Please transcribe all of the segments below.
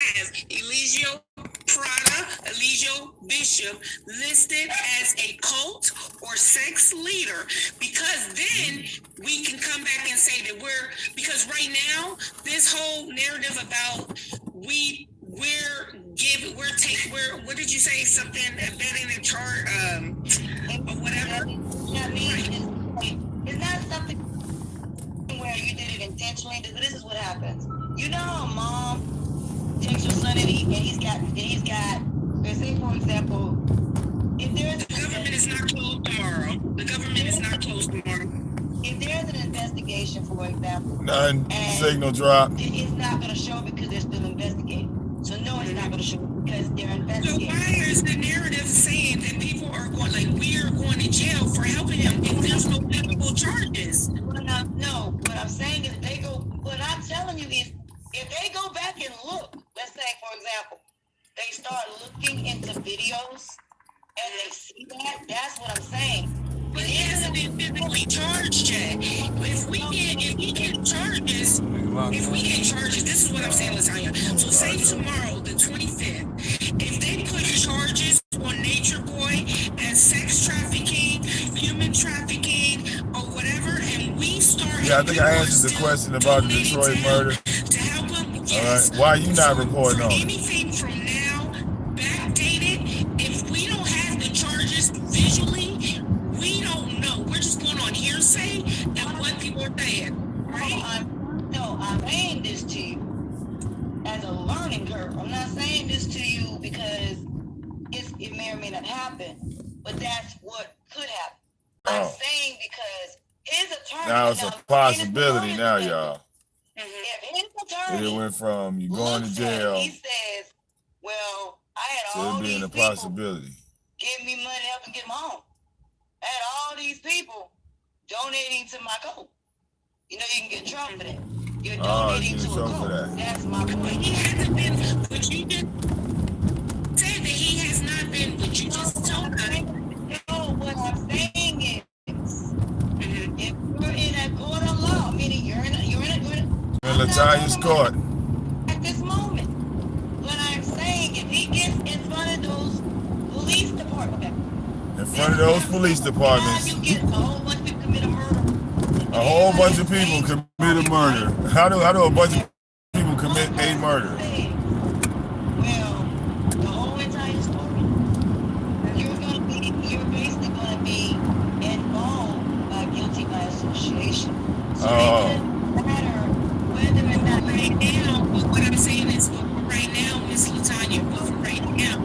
has Eligio Prada, Eligio Bishop listed as a cult or sex leader, because then we can come back and say that because right now this whole narrative about what did you say, something betting and chart or whatever? It's not something where you did it intentionally. This is what happens. You know how mom takes her son and he's got say for example, if there's the government is not closed tomorrow. The government is not closed tomorrow. If there's an investigation, for example, none signal drop, it's not going to show because they're still investigating. So no, it's not going to show because they're investigating. So why is the narrative saying that people are going, like, we are going to jail for helping them if there's no criminal charges? No, what I'm saying is what I'm telling you is, if they go back and look, let's say, for example, they start looking into videos and they see that's what I'm saying. But he hasn't been physically charged yet. If we get charges, this is what I'm saying, Latoyna. So say tomorrow, the 25th, if they put charges on Nature Boy as sex trafficking, human trafficking, or whatever, and we start... Yeah, I think I answered the question about the Detroit murder. To help them, yes. All right. Why are you not reporting on it? Anything from now, backdated, if we don't have the charges visually, we don't know. We're just going on hearsay and what people are saying, right? I'm saying this to you as a learning curve. I'm not saying this to you because it may or may not happen, but that's what could happen. I'm saying because his attorney... Now it's a possibility now, y'all. If his attorney... It went from you going to jail... He says, well, I had all these people... possibility. Give me money to help him get him home. I had all these people donating to my code. You know, you can get in trouble for that. You're donating to a code. That's my point. He hasn't been, but you just said that he has not been, but you just told us. No, what I'm saying is, if you're in a court of law, meaning you're in Latonia's court. At this moment, what I'm saying, if he gets in front of those police departments, in front of those police departments, you get a whole bunch of people commit a murder. A whole bunch of people commit a murder. How do a bunch of people commit a murder? Well, the whole entire story. You're basically going to be involved by guilty by association. So it doesn't matter whether or not right now. But what I'm saying is, right now, Miss Latoyna, right now.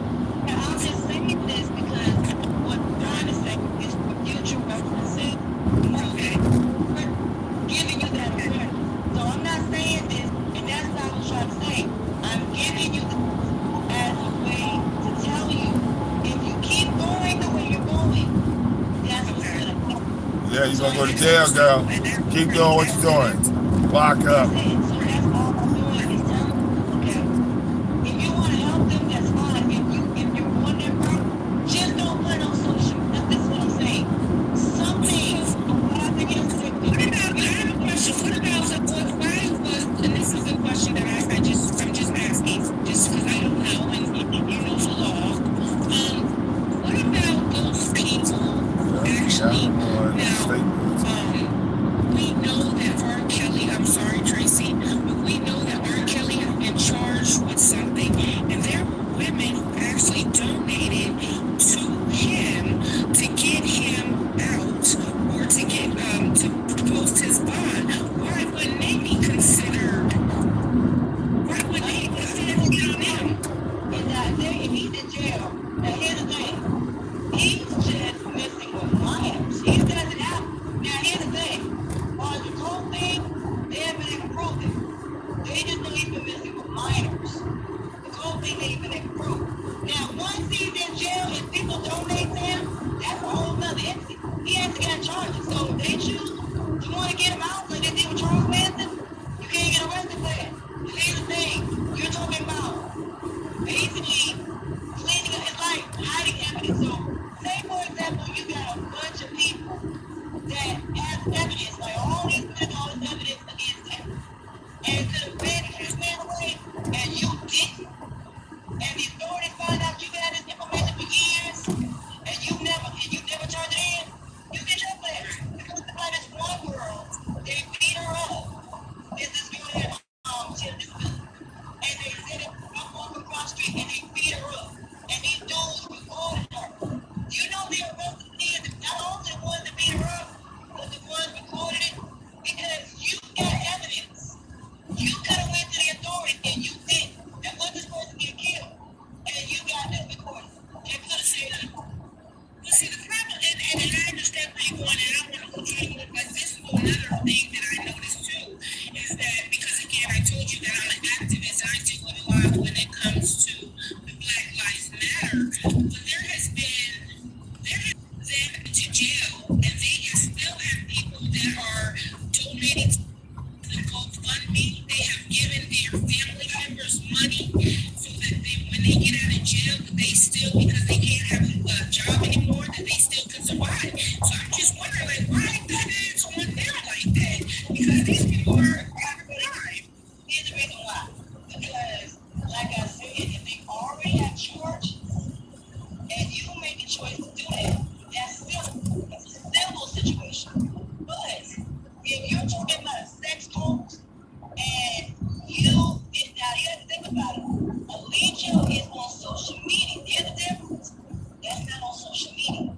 And I'm just saying this because what I'm trying to say is for future references. Okay. Giving you that awareness. So I'm not saying this, and that's what I was trying to say. I'm giving you this as a way to tell you, if you keep going the way you're going, that's what's going to happen. Yeah, you're going to go to jail, girl. Keep doing what you're doing. Lock up. So that's all I'm doing is telling you, okay, if you want to help them, that's fine. If you're on their route, just don't put it on social. That's what I'm saying. Some things, I think it's a good thing. I have a question. What about why was, and this is a question that I'm just asking, just because I don't know, and you know the law. What about those people actually now? We know that R. Kelly, I'm sorry, Tracy, but we know that R. Kelly has been charged with something, and there were women who actually donated to him to get him out or to get to post his bond. Why wouldn't they be considered? Why wouldn't they be considered him? If he's in jail, now here's the thing. He's just messing with minors. He doesn't have. Now here's the thing. On the whole thing, they haven't even proved it. They just know he's been messing with minors. The whole thing they even improved. Now once he's in jail and people donate to him, that's a whole nother entity. He has to get charges. So if they choose to want to get him out like they did with Charles Manson, you can't get arrested for that. But here's the thing. You're talking about basically cleaning up, it's like hiding evidence. So say for example you got a bunch of people that have evidence, like all these evidence against him. And it could have been his man away and you didn't. in jail, that they still, because they can't have a job anymore, that they still can survive. So I'm just wondering, like, why is on them like that? Because these people are alive. Here's the reason why. Because, like I said, if they already have charge, and you make a choice to do that, that's simple. It's a simple situation. But if you're talking about a sex cult, and you get down here to think about it, Allegio is on social media. There's a difference. That's not on social media.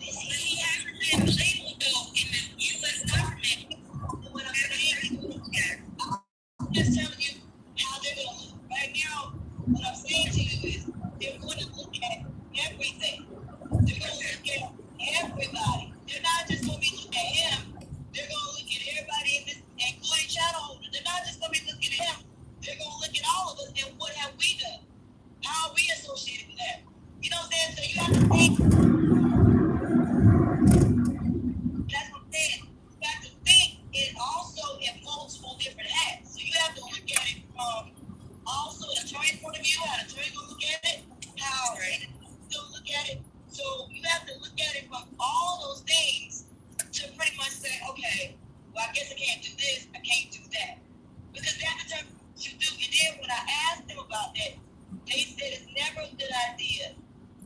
This But is he hasn't been labeled, though, in the U.S. government. what I'm saying. I'm just telling you how they're going to look. Right now, what I'm saying to you is they're going to look at everything. They're going to look at everybody. They're not just going to be looking at him. They're going to look at everybody in this, including channel holders. They're not just going to be looking at him. They're going to look at all of us and what have we done? How are we associated with that? You know what I'm saying? So you have to think. That's what I'm saying. You have to think it also in multiple different hats. So you have to look at it from also an attorney's point of view, how an attorney gonna look at it, how still look at it. So you have to look at it from all those things to pretty much say, okay, well, I guess I can't do this, I can't do that. Because that's the term you do. And then when I asked them about that, they said it's never a good idea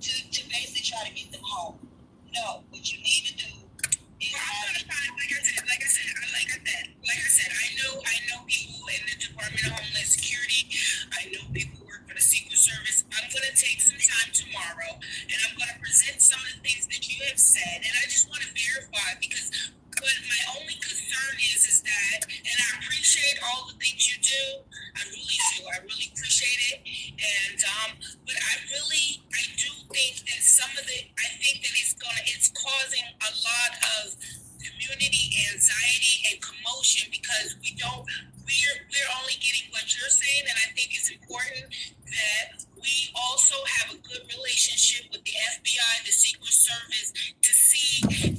to basically try to get them home. No, what you need to do is Well, I'm gonna find, like I said, I know people in the Department of Homeland Security. I know people who work for the Secret Service. I'm gonna take some time tomorrow, and I'm gonna present some of the things that you have said, and I just want to verify, because what my only concern is that, and I appreciate all the things you do. I really do. I really appreciate it, and but I do think that I think that it's causing a lot of community anxiety and commotion, because we're only getting what you're saying, and I think it's important that we also have a good relationship with the FBI, the Secret Service, to see if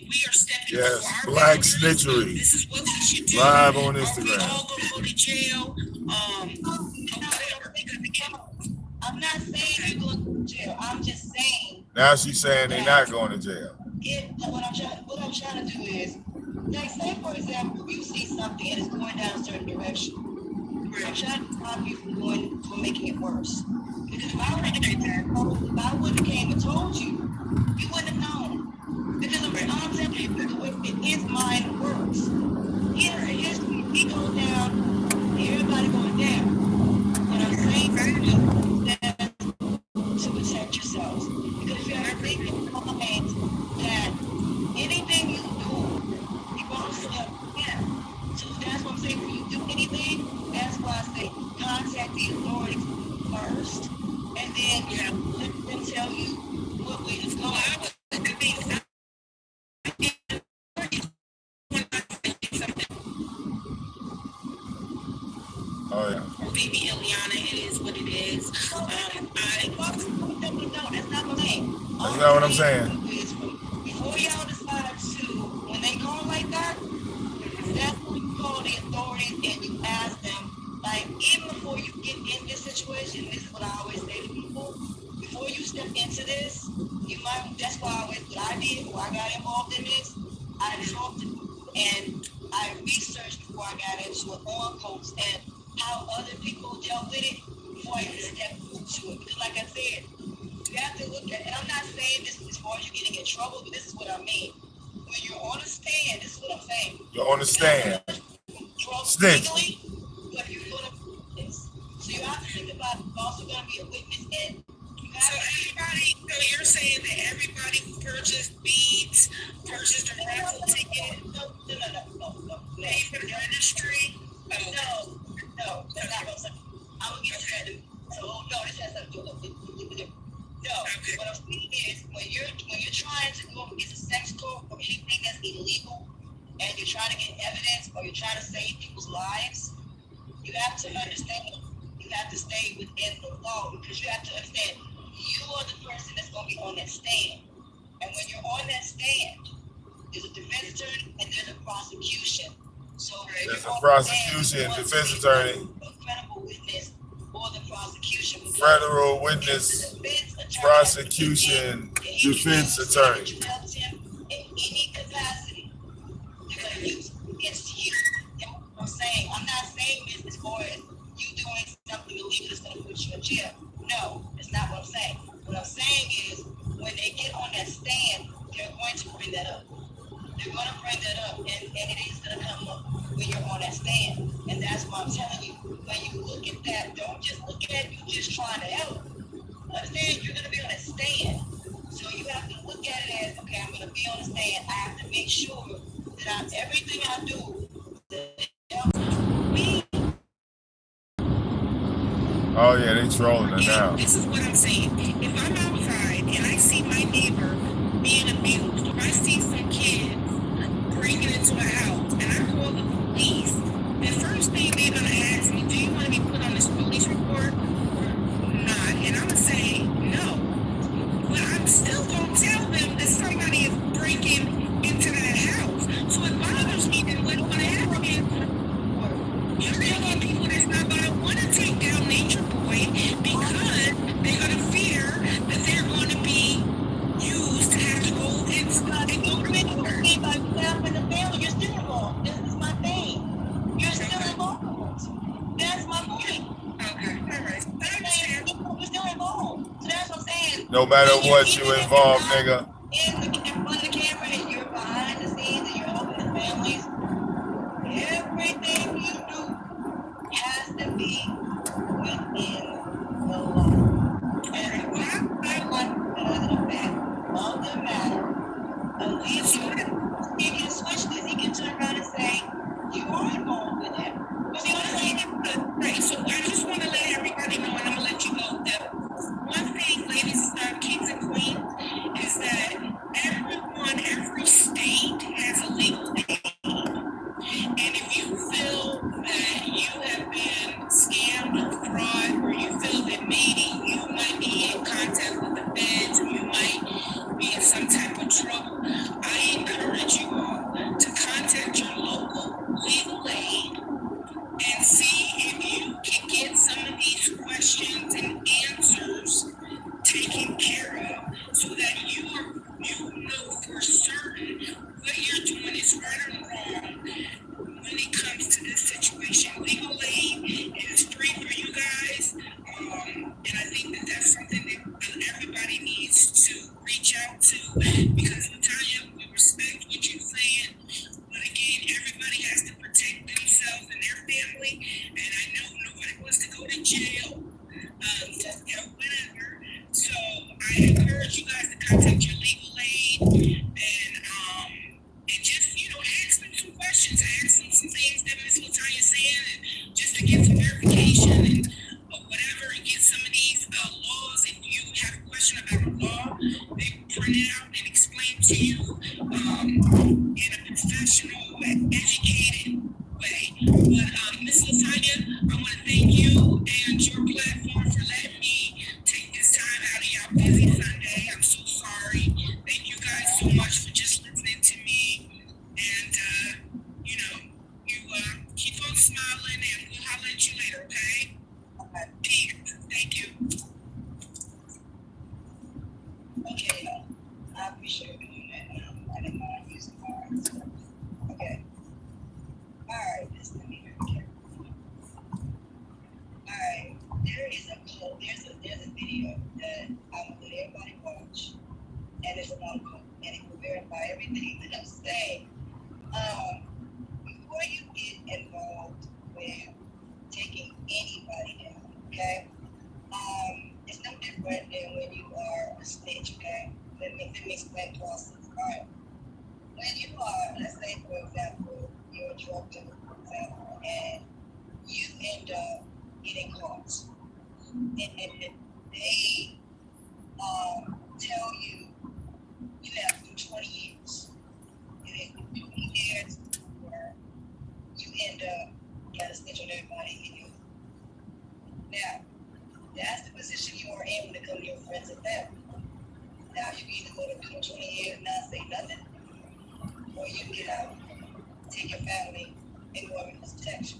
we are stepping over our black boundaries. snitchery. This is what we should do. Live on Are we Instagram. all gonna go to jail? Or whatever. Because again, I'm not saying you're going to jail. I'm just saying. Now she's saying they're not going to jail. What I'm trying to do is, like, say for example, you see something and it's going down a certain direction. I'm trying to stop you from making it worse. Because if I would have came and told you, you wouldn't have known. Because I'm telling you, the way his mind works. He goes down, everybody going down. What I'm saying is that to protect yourselves. Because if you ever think in mind that anything you do, you won't step in. So that's what I'm saying. When you do anything, that's why I say contact the authorities first, and then let them tell you what way to go. Oh, yeah. Baby Ileana, it is what it is. No, that's not my thing. That's not what I'm saying. Before y'all decide to, when they call like that, that's when you call the authorities and you ask them, like, even before you get in this situation, this is what I always say to people, before you step into this, that's why what I did, when I got involved in this, I talked and I researched before I got into it on posts and how other people dealt with it before I even stepped into it. Because like I said, you have to look at, and I'm not saying this as far as you getting in trouble, but this is what I mean. When you're on a stand, this is what I'm saying. You're on the stand. Snitch. Legally, but you're going to do this. So you have to think about it. You're also going to be a witness in. So you're saying that everybody who purchased beads, purchased a raffle ticket, No. paid for the registry? No, that's not what I'm saying. I'm going to get you that. So, no, this has nothing to do with it. No, what I'm saying is when you're trying to go against a sex cult or anything that's illegal, and you're trying to get evidence or you're trying to save people's lives, you have to understand. You have to stay within the law, because you have to understand you are the person that's going to be on that stand. And when you're on that stand, there's a defense attorney and there's a prosecution. So there's a prosecution, defense attorney. A credible witness or the prosecution. federal witness prosecution defense attorney. You helped him in any capacity. They're going to use it against you. That's what I'm saying. I'm not saying this as far as you doing something illegal that's going to put you in jail. No, that's not what I'm saying. What I'm saying is when they get on that stand, they're going to bring that up. They're going to bring that up, and it is going to come up when you're on that stand. And that's why I'm telling you, when you look at that, don't just look at you just trying to help. Understand, you're going to be on a stand. So you have to look at it as, okay, I'm going to be on the stand. I have to make sure that everything I do that helps me. Oh yeah, they trolling her now. This is what I'm saying. If I'm outside and I see my neighbor being abused, or I see some kids breaking into a house, and I call the police, the first thing they're going to ask me, do you want to be put on this police report or not? And I'm going to say no. But I'm still going to tell them that somebody is breaking into that house. So it bothers me that we don't want to have kids. You're telling people that's not going to want to take down Nature Boy because they're going to fear that they're going to be used to have to go and go to court. By yourself and the family, you're still involved. This is my thing. You're still involved. That's my point. Okay, all right. You're still involved. So that's what I'm saying. No matter what you involved, nigga. In front of the camera, and you're behind the scenes, and you're helping the families. Everything you do has to be within the law. And I want because of the fact of the matter, unless you can switch this, he can turn around and say, you are involved with that. But see what I'm saying? Right, so I just want to let everybody know, and I'm going to let you know that one thing, ladies, kings and queens, is that every state has a legal aid. And if you feel that you have been scammed or fraud, or you feel that maybe you might be in contact with the feds, or you might be in some type of trouble, I encourage you all to contact your local legal aid and see if you can get some of these questions and answers taken care of, so that you know for certain what you're doing is right or wrong when it comes to this situation. Legal aid is free for you guys, and I think that that's something that everybody needs to reach out to, because Latoyna, we respect what you're saying, but again, everybody has to protect themselves and their family, and I know nobody wants to go to jail, whatever. So I encourage you guys to contact your legal aid and just, ask them some questions, ask them some things that Ms. Latoyna is saying, and just to get some verification and whatever, and get some of these laws. If you have a question about a law, they print it out and explain to you in a professional, educated way. But Ms. Latoyna, I want to thank you and your platform for letting me take this time out of your busy Sunday. I'm so sorry. Thank you guys so much for just listening to me. And, you keep on smiling, and we'll holler at you later, okay? Peace. Thank you. Okay, I appreciate doing that. I didn't want to use the cards. Okay. All right, just let me hear it. All right, there's a video that I want everybody watch, and it's a long clip, and it will verify everything that I'm saying. Before you get involved with taking anybody down, okay? It's no different than when you are a snitch, okay? Let me explain the process. All right. When you are, let's say, for example, you're a drug dealer, for example, and you end up getting caught, and they tell you you have to do 20 years. And then 20 years, or you end up got to snitch on everybody in you. Now, that's the position you are in when it comes to your friends and family. Now, you can either go to 20 years and not say nothing, or you get out, take your family, and go witness protection.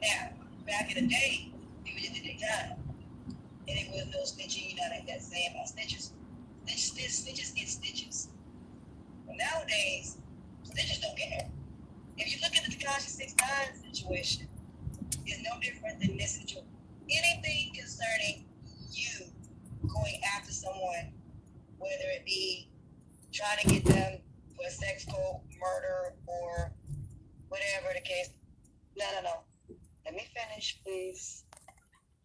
Now, back in the day, people just did their time. stitches. Stitches get stitches. But nowadays, stitches don't care. If you look at the Tekashi 6ix9ine situation, it's no different than this situation. Anything concerning you going after someone, whether it be trying to get them for a sex cult, murder, or whatever the case. No. Let me finish, please.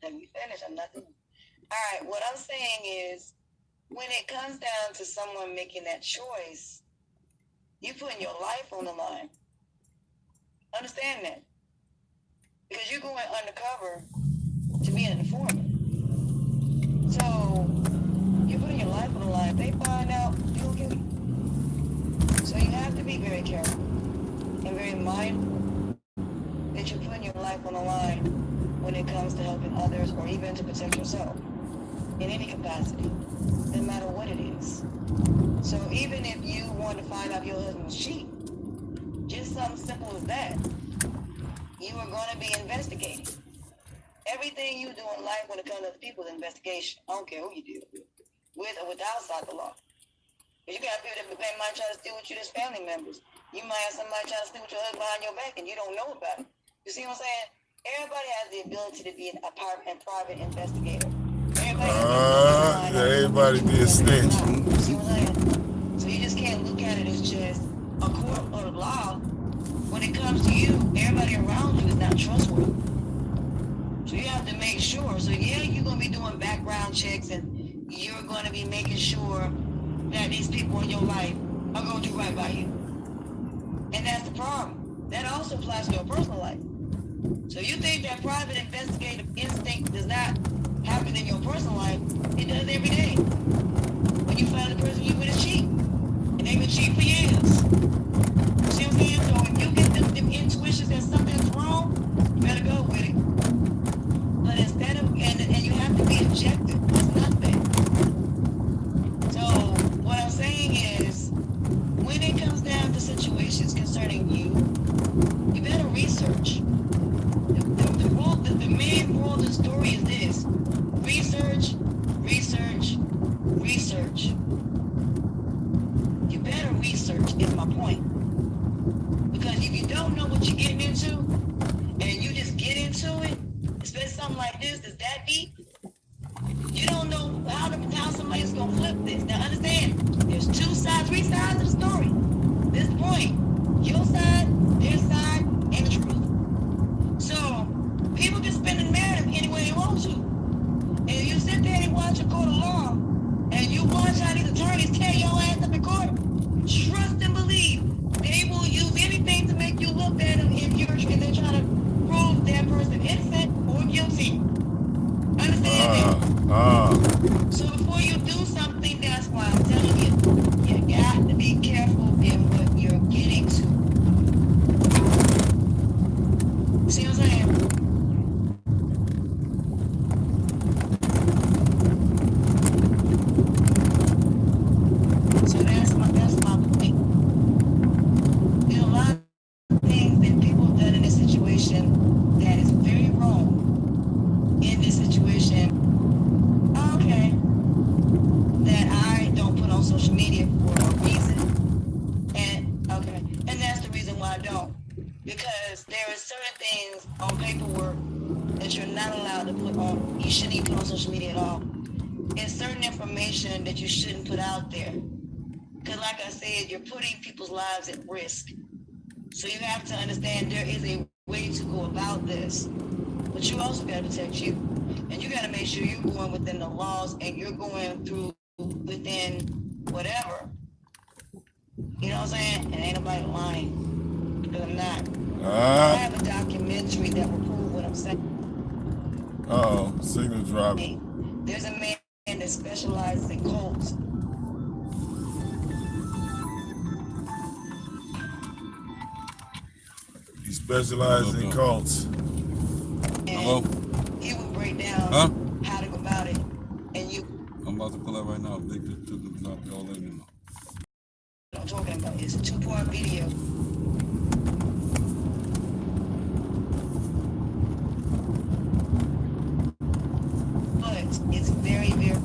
Let me finish. I'm not doing. All right. What I'm saying is, when it comes down to someone making that choice, you putting your life on the line. Understand that? Because you're going undercover to be an informant. So you're putting your life on the line. If they find out, you'll kill you. So you have to be very careful and very mindful that you're putting your life on the line when it comes to helping others or even to protect yourself in any capacity, no matter what it is. So even if you want to find out your husband was cheating, just something simple as that, you are going to be investigating. Everything you do in life when it comes to people's investigation, I don't care who you deal with or without outside the law. Because you got people that might try to steal with you as family members. You might have somebody trying to steal with your husband behind your back and you don't know about it. You see what I'm saying? Everybody has the ability to be a private investigator. Everybody be a snitch. You see what I'm saying? So you just can't look at it as just a court or a law. When it comes to you, everybody around you is not trustworthy. So you have to make sure. So yeah, you're going to be doing background checks and you're going to be making sure that these people in your life are going to do right by you. And that's the problem. That also applies to your personal life. So you think that private investigative instinct does not happen in your personal life? It does every day. When you find the person you with is cheat. And they've been cheating for years. See what I'm saying? So if you get them intuitions that something's wrong, you better go with it. But instead of, and you have to be objective. That's nothing. So what I'm saying is, when it comes down to situations concerning you, you better research. The main moral of the story is this: research. You better research is my point. Because if you don't know what you're getting into, and you just get into it, especially something like this that's that deep, you don't know how somebody's gonna flip this. Now understand, there's three sides of the story. This is the point. Your side, their side, and the truth. So people can spin the narrative any way they want to. And if you sit there and watch a court of law, and you watch how these attorneys tear your ass up in court, trust and believe they will use anything to make you look at them if they're trying to prove that person innocent or guilty. Understand that? So before you do something, that's why I'm telling you, you got to be careful in what you're getting to. See what I'm saying? So that's my point. There's a lot of things that people have done in this situation that is very wrong in this situation. Okay. That I don't put on social media for a reason. And that's the reason why I don't. Because there are certain things on paperwork that you're not allowed to put on. You shouldn't even put on social media at all. There's certain information that you shouldn't put out there. Because like I said, you're putting people's lives at risk. So you have to understand there is a way to go about this. But you also got to protect you. And you got to make sure you're going within the laws and you're going through within whatever. You know what I'm saying? And ain't nobody lying. Because I'm not. I have a documentary that will prove what I'm saying. Signal dropping. There's a man that specializes in cults. He specializes in cults. Hello? He would break down how to go about it. And I'm about to pull up right now. Victor took the drop all in me. What I'm talking about is a 2-part video. But it's very, very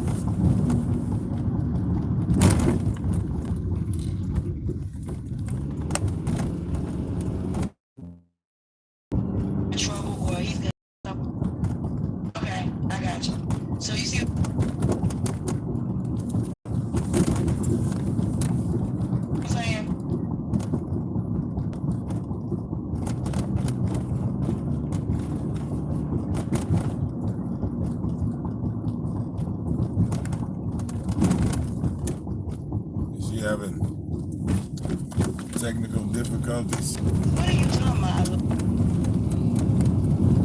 I got you. So you see what I'm saying? Is she having technical difficulties? What are you talking about?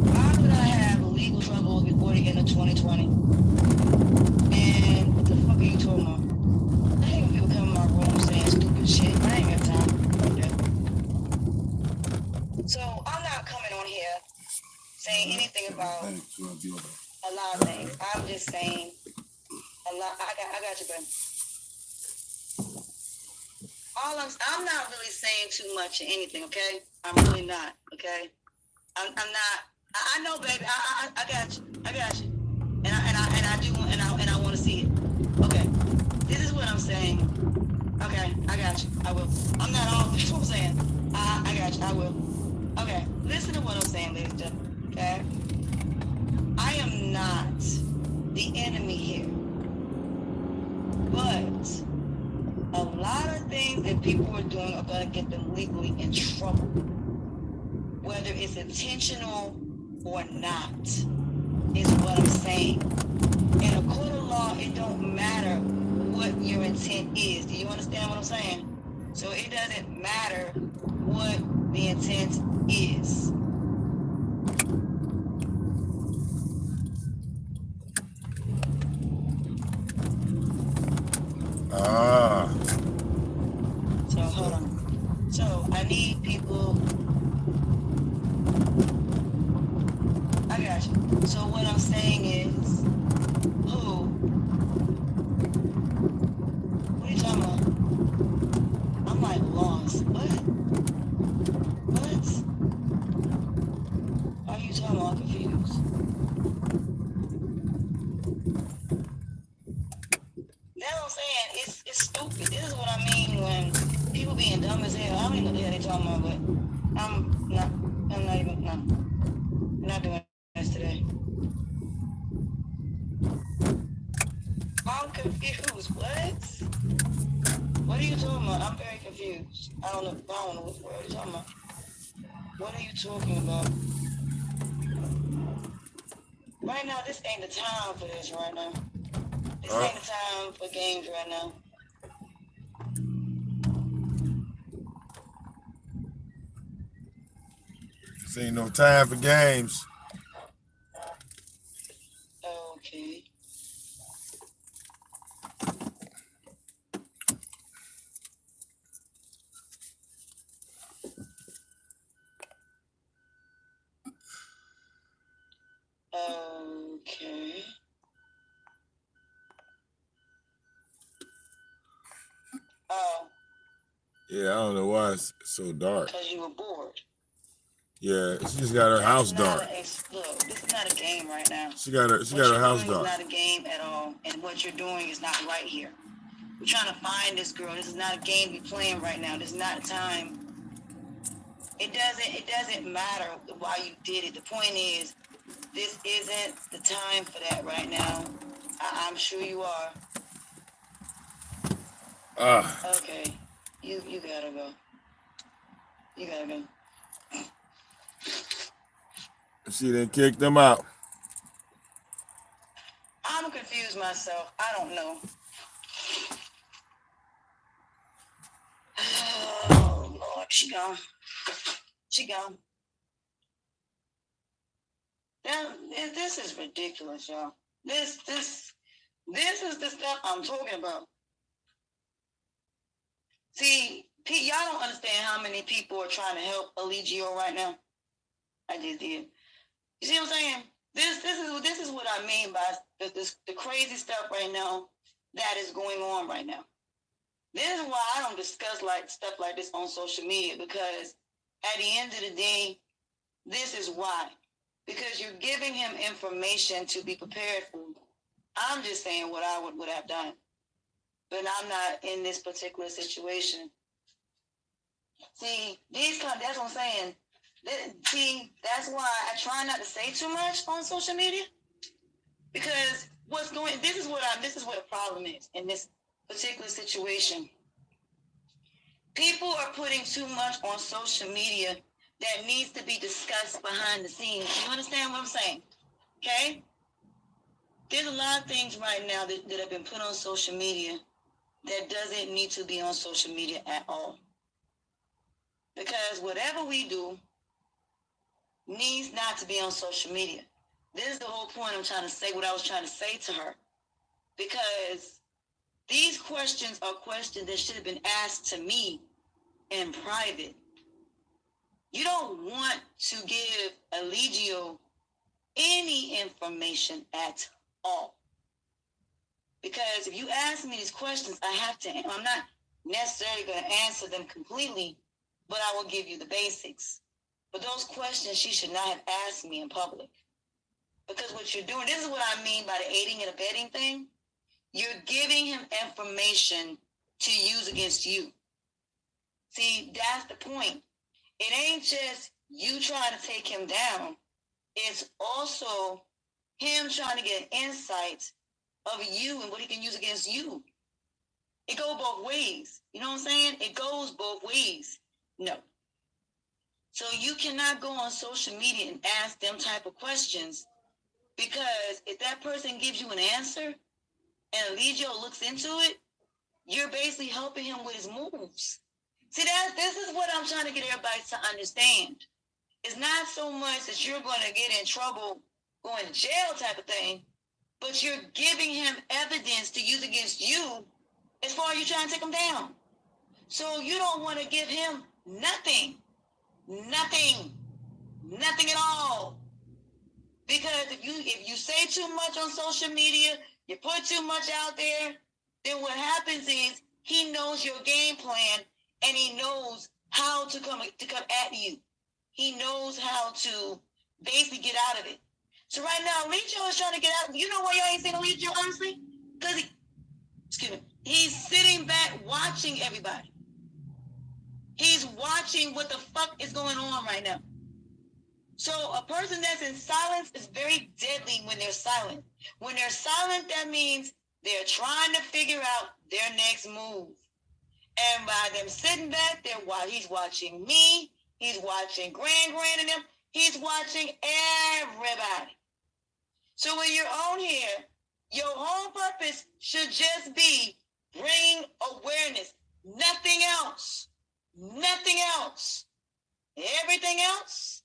Why would I have legal troubles before the end of 2020? And what the fuck are you talking about? I hate when people come in my room saying stupid shit. I ain't got time for that. So I'm not coming on here saying anything about a lot of things. I'm just saying a lot. I got you, baby. I'm not really saying too much of anything, okay? I'm really not, okay? I'm not. I know, baby. I got you. I got you. And I do, and I want to see it. Okay. This is what I'm saying. Okay, I got you. I will. I'm not all. That's what I'm saying. I got you. I will. Okay. Listen to what I'm saying, ladies and gentlemen. Okay. I am not the enemy here, but a lot of things that people are doing are going to get them legally in trouble, whether it's intentional or not, is what I'm saying. In a court of law, it don't matter what your intent is. Do you understand what I'm saying? So it doesn't matter what the intent is. Ah. So hold on. So I need people. I got you. So what I'm saying is, who? What are you talking about? I'm like lost. What? What? Are you talking about? I'm confused. That's what I'm saying. It's stupid. This is what I mean when people being dumb as hell. I don't even know what the hell they talking about, but I'm not even, no. I'm not doing this today. I'm confused. What? What are you talking about? I'm very confused. I don't know what are you talking about. What are you talking about? Right now, this ain't the time for this right now. This ain't the time for games right now. This ain't no time for games. Okay. Okay. Oh. Yeah, I don't know why it's so dark. Because you were bored. Yeah, she just got her house dark. Look, this is not a game right now. She got her house dark. It's not a game at all, and what you're doing is not right here. We're trying to find this girl. This is not a game we're playing right now. This is not a time. It doesn't matter why you did it. The point is, this isn't the time for that right now. I'm sure you are. Okay. You gotta go. You gotta go. She done kicked them out. I'm confused myself. I don't know. Oh, Lord. She gone. She gone. Now, this is ridiculous, y'all. This is the stuff I'm talking about. See, y'all don't understand how many people are trying to help Eligio right now. I just did. You see what I'm saying? This is what I mean by the crazy stuff right now that is going on right now. This is why I don't discuss stuff like this on social media, because at the end of the day, this is why. Because you're giving him information to be prepared for. I'm just saying what I would have done. But I'm not in this particular situation. See, that's what I'm saying. See, that's why I try not to say too much on social media. Because this is what the problem is in this particular situation. People are putting too much on social media that needs to be discussed behind the scenes. You understand what I'm saying? Okay? There's a lot of things right now that have been put on social media that doesn't need to be on social media at all. Because whatever we do needs not to be on social media. This is the whole point I'm trying to say, what I was trying to say to her. Because these questions are questions that should have been asked to me in private. You don't want to give Eligio any information at all. Because if you ask me these questions, I'm not necessarily going to answer them completely, but I will give you the basics. But those questions she should not have asked me in public. Because what you're doing, this is what I mean by the aiding and abetting thing. You're giving him information to use against you. See, that's the point. It ain't just you trying to take him down. It's also him trying to get an insight of you and what he can use against you. It goes both ways. You know what I'm saying? It goes both ways. No. So you cannot go on social media and ask them type of questions, because if that person gives you an answer and Eligio looks into it, you're basically helping him with his moves. See, this is what I'm trying to get everybody to understand. It's not so much that you're going to get in trouble, going to jail type of thing, but you're giving him evidence to use against you as far as you trying to take him down. So you don't want to give him nothing at all. Because if you say too much on social media, you put too much out there, then what happens is he knows your game plan and he knows how to come at you. He knows how to basically get out of it. So right now, Eligio is trying to get out. You know why y'all ain't seen Eligio, honestly? Because he's sitting back watching everybody. He's watching what the fuck is going on right now. So a person that's in silence is very deadly when they're silent. When they're silent, that means they're trying to figure out their next move. And by them sitting back there while he's watching me, he's watching Grand and them, he's watching everybody. So when you're on here, your whole purpose should just be bringing awareness. Nothing else. Nothing else. Everything else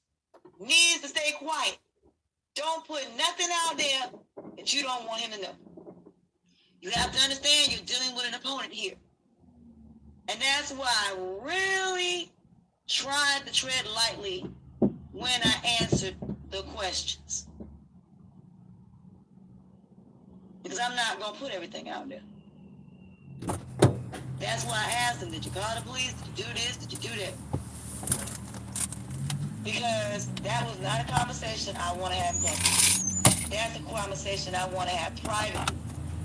needs to stay quiet. Don't put nothing out there that you don't want him to know. You have to understand you're dealing with an opponent here. And that's why I really tried to tread lightly when I answered the questions. Because I'm not going to put everything out there. That's why I asked him, did you call the police? Did you do this? Did you do that? Because that was not a conversation I want to have public. That's a conversation I want to have private.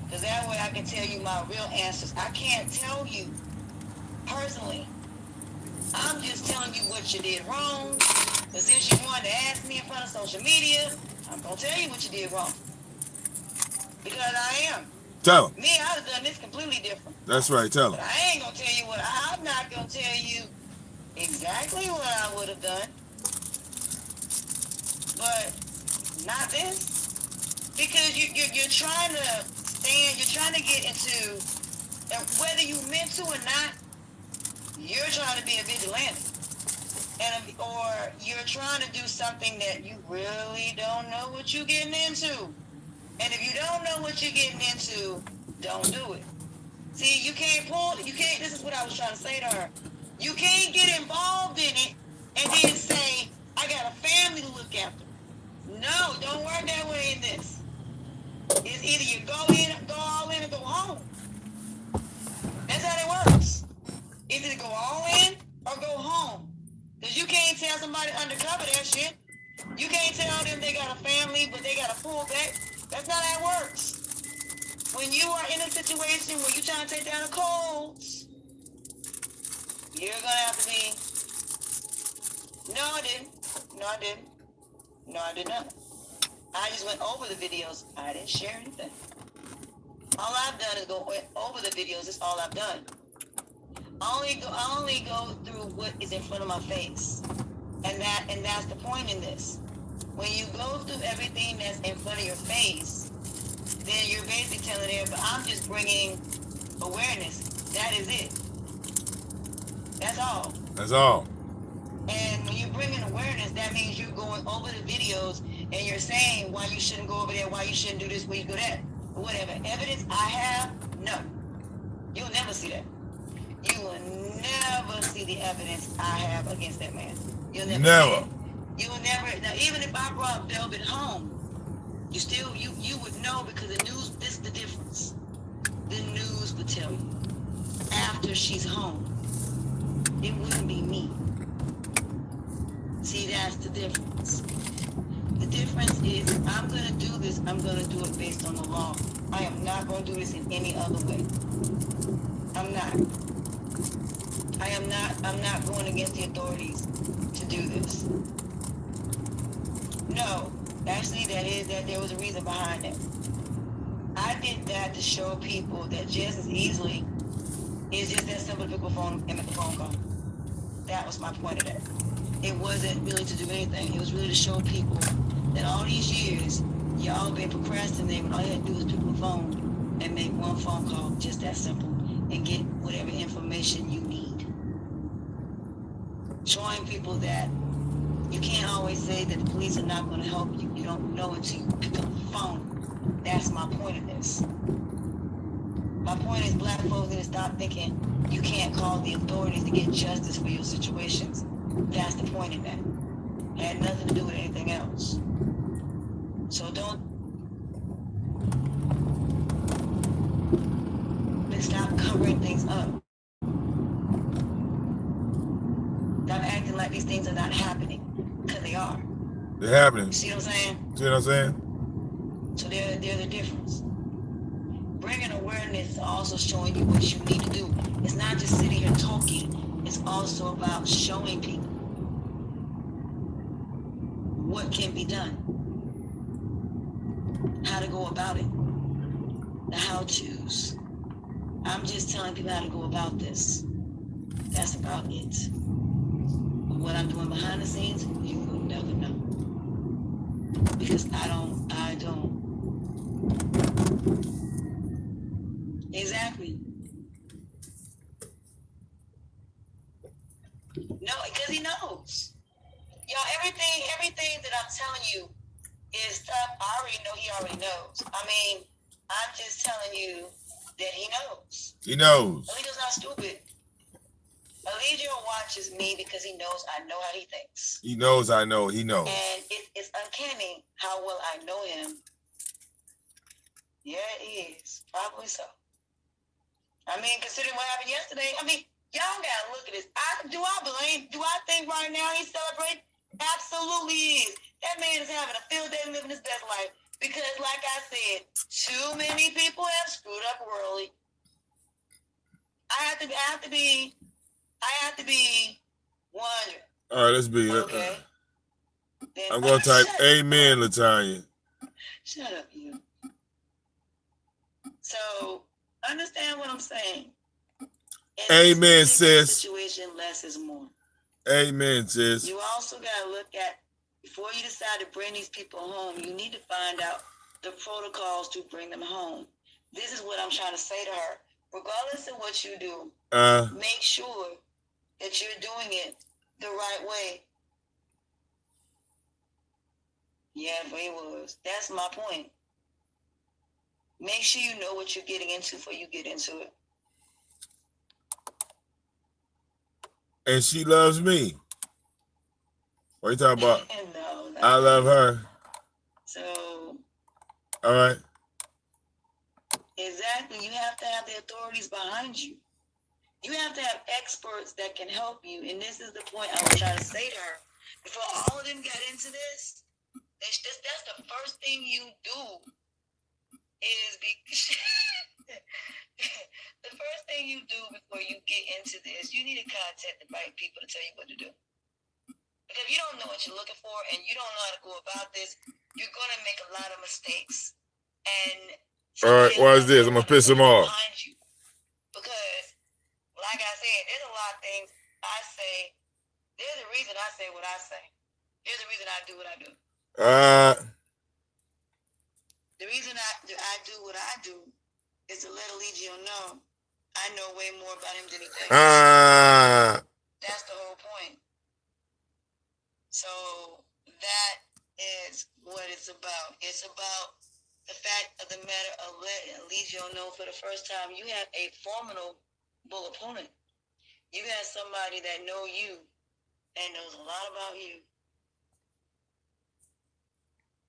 Because that way I can tell you my real answers. I can't tell you personally. I'm just telling you what you did wrong. But since you wanted to ask me in front of social media, I'm going to tell you what you did wrong. Because I am. Tell him. Me, I would have done this completely different. That's right, tell him. But I ain't going to tell you I'm not going to tell you exactly what I would have done. But not this. Because you're trying to stand, you're trying to get into, whether you meant to or not, you're trying to be a vigilante. Or you're trying to do something that you really don't know what you're getting into. And if you don't know what you're getting into, don't do it. See, this is what I was trying to say to her. You can't get involved in it and then say, I got a family to look after. No, don't work that way in this. It's either you go all in, or go home. That's how it works. It's either go all in or go home. Because you can't tell somebody undercover that shit. You can't tell them they got a family, but they got a pull back. That's not how it works. When you are in a situation where you're trying to take down the codes, you're going to have to be, no, I didn't. No, I did not. I just went over the videos. I didn't share anything. All I've done is go over the videos. That's all I've done. I only go through what is in front of my face, and that's the point in this. When you go through everything that's in front of your face, then you're basically telling everybody, I'm just bringing awareness. That is it. That's all. That's all. And when you're bringing awareness, that means you're going over the videos and you're saying why you shouldn't go over there, why you shouldn't do this, why you do that. Whatever evidence I have, no. You'll never see that. You will never see the evidence I have against that man. You'll never see it. You will never. Now, even if I brought Velvet home, you would know, because the news, this is the difference. The news would tell you after she's home. It wouldn't be me. See, that's the difference. The difference is, if I'm going to do this, I'm going to do it based on the law. I am not going to do this in any other way. I'm not. I'm not going against the authorities to do this. No. Actually, there was a reason behind it. I did that to show people that just as easily, it's just that simple to pick a phone and make a phone call. That was my point of that. It wasn't really to do anything. It was really to show people that all these years, y'all been procrastinating. All you had to do was pick up a phone and make one phone call. Just that simple. And get whatever information you need. Showing people that you can't always say that the police are not going to help you. You don't know until you pick up the phone. That's my point of this. My point is, black folks need to stop thinking you can't call the authorities to get justice for your situations. That's the point of that. It had nothing to do with anything else. So stop covering things up. Stop acting like these things are not happening, because they are. They're happening. You see what I'm saying? See what I'm saying? So they're the difference. Bringing awareness is also showing you what you need to do. It's not just sitting here talking. It's also about showing people what can be done, how to go about it, the how-tos. I'm just telling people how to go about this. That's about it. But what I'm doing behind the scenes, you will never know. Because I don't. Exactly. No, because he knows. Y'all, everything that I'm telling you is stuff I already know he already knows. I mean, I'm just telling you that he knows. He knows. Alito's not stupid. Alito watches me because he knows I know how he thinks. He knows I know. He knows. And it's uncanny how well I know him. Yeah, it is. Probably so. I mean, considering what happened yesterday, I mean, y'all gotta look at this. Do I think right now he's celebrating? Absolutely is. That man is having a field day living his best life. Because, like I said, too many people have screwed up royally. I have to be 100. All right, let's be. Okay. I'm gonna type amen, Latoyna. Shut up, you. So understand what I'm saying. Amen, sis. Situation, less is more. Amen, sis. You also gotta look at, before you decide to bring these people home, you need to find out the protocols to bring them home. This is what I'm trying to say to her. Regardless of what you do, make sure that you're doing it the right way. Yeah, but it was. That's my point. Make sure you know what you're getting into before you get into it. And she loves me. What are you talking about? No, I love her. So. All right. Exactly. You have to have the authorities behind you. You have to have experts that can help you. And this is the point I was trying to say to her. Before all of them got into this, that's the first thing you do is the first thing you do before you get into this, you need to contact the right people to tell you what to do. Because if you don't know what you're looking for and you don't know how to go about this, you're gonna make a lot of mistakes. And all right, watch this. I'm gonna piss him off. Behind you. Because, like I said, there's a lot of things I say. There's a reason I say what I say. There's a reason I do what I do. The reason I do what I do is to let Eligio know I know way more about him than he thinks. That's the whole point. So that is what it's about. It's about the fact of the matter of letting Eligio know for the first time you have a formidable opponent. You have somebody that know you and knows a lot about you.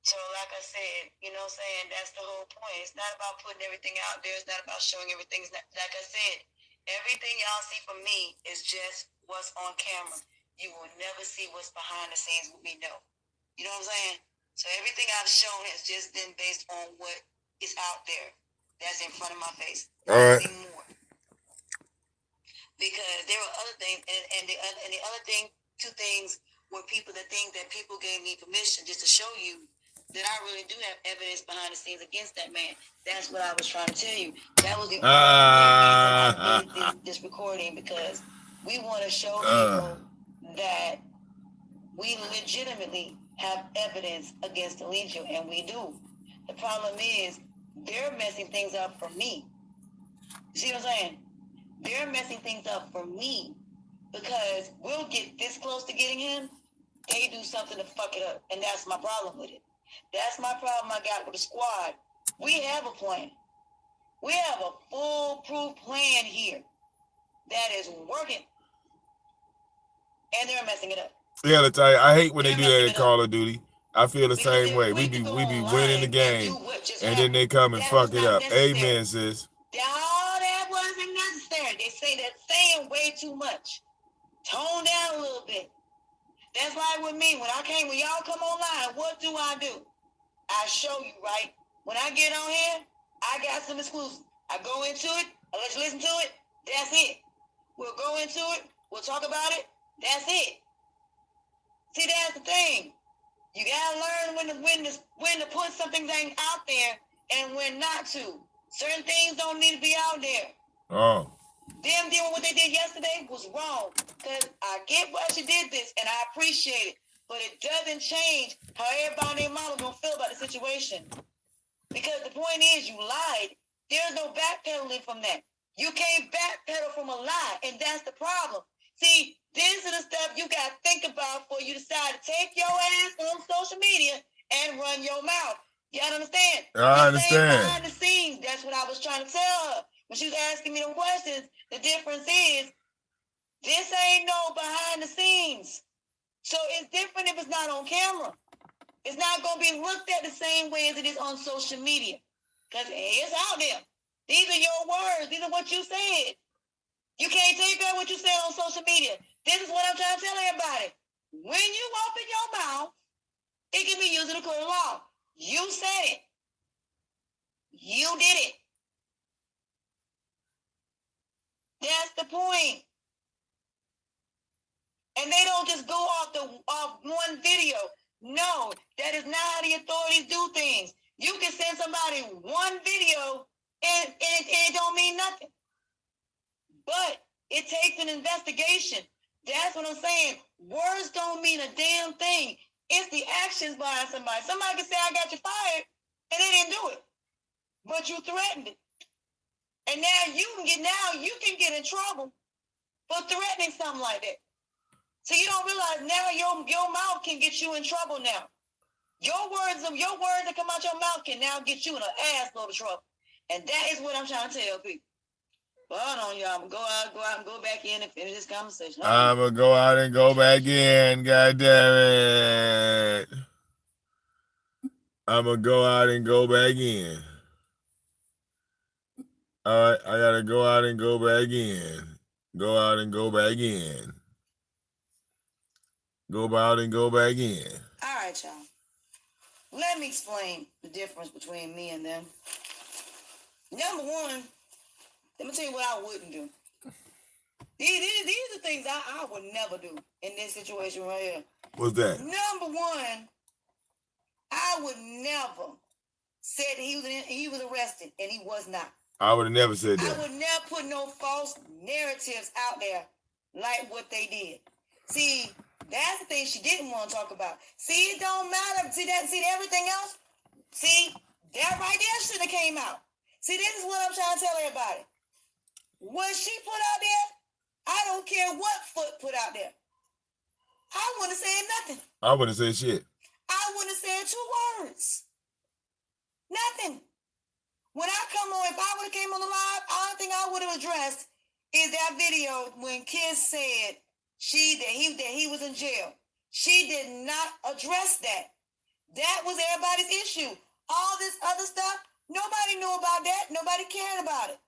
So like I said, you know what I'm saying, that's the whole point. It's not about putting everything out there. It's not about showing everything. It's not, like I said, everything y'all see from me is just what's on camera. You will never see what's behind the scenes with me, no. You know what I'm saying? So everything I've shown has just been based on what is out there that's in front of my face. All right. More. Because there were other things, and the other thing, two things were people that think that people gave me permission just to show you that I really do have evidence behind the scenes against that man. That's what I was trying to tell you. That was the only reason I did this recording, because we want to show people that we legitimately have evidence against Eligio, and we do. The problem is they're messing things up for me. You see what I'm saying? They're messing things up for me because we'll get this close to getting him. They do something to fuck it up, and that's my problem with it. That's my problem I got with the squad. We have a plan. We have a foolproof plan here that is working, and they're messing it up. Yeah, Latoyna, I hate when they do that in Call of Duty. I feel the same way. We be winning the game, and then they come and fuck it up. Amen, sis. That wasn't necessary. They say that saying way too much. Tone down a little bit. That's like with me. When y'all come online, what do? I show you, right? When I get on here, I got some exclusives. I go into it, I let you listen to it, that's it. We'll go into it, we'll talk about it, that's it. See, that's the thing. You gotta learn when to put something out there and when not to. Certain things don't need to be out there. Oh. Them doing what they did yesterday was wrong. Because I get why she did this, and I appreciate it. But it doesn't change how everybody and their mama gonna feel about the situation. Because the point is, you lied. There's no backpedaling from that. You can't backpedal from a lie, and that's the problem. See, this is the stuff you gotta think about before you decide to take your ass on social media and run your mouth. Y'all understand? I understand. Behind the scenes, that's what I was trying to tell her. When she was asking me the questions, the difference is, this ain't no behind the scenes. So it's different if it's not on camera. It's not going to be looked at the same way as it is on social media. Because it's out there. These are your words. These are what you said. You can't take back what you said on social media. This is what I'm trying to tell everybody. When you open your mouth, it can be used in a court of law. You said it. You did it. That's the point. And they don't just go off one video. No, that is not how the authorities do things. You can send somebody one video and it don't mean nothing. But it takes an investigation. That's what I'm saying. Words don't mean a damn thing. It's the actions behind somebody. Somebody can say, I got you fired, and they didn't do it. But you threatened it. And now you can get in trouble for threatening something like that. So you don't realize now your mouth can get you in trouble now. Your words that come out your mouth can now get you in an ass load of trouble. And that is what I'm trying to tell people. But hold on, y'all. I'm going to go out and go back in and finish this conversation. I'm going to go out and go back in. God damn it. I'm going to go out and go back in. All right, I got to go out and go back in. Go out and go back in. Go out and go back in. All right, y'all. Let me explain the difference between me and them. Number one, let me tell you what I wouldn't do. These are things I would never do in this situation right here. What's that? Number one, I would never said that he was arrested, and he was not. I would have never said I that. would never put no false narratives out there like what they did. See, that's the thing she didn't want to talk about. See, it don't matter. See everything else? See, that right there should have came out. See, this is what I'm trying to tell everybody. What she put out there, I don't care what Foot put out there. I wouldn't have said nothing. I wouldn't have said shit. I wouldn't have said 2 words. Nothing. When I come on, if I would have came on the live, the only thing I would have addressed is that video when Kiss said that he was in jail. She did not address that. That was everybody's issue. All this other stuff, nobody knew about that. Nobody cared about it.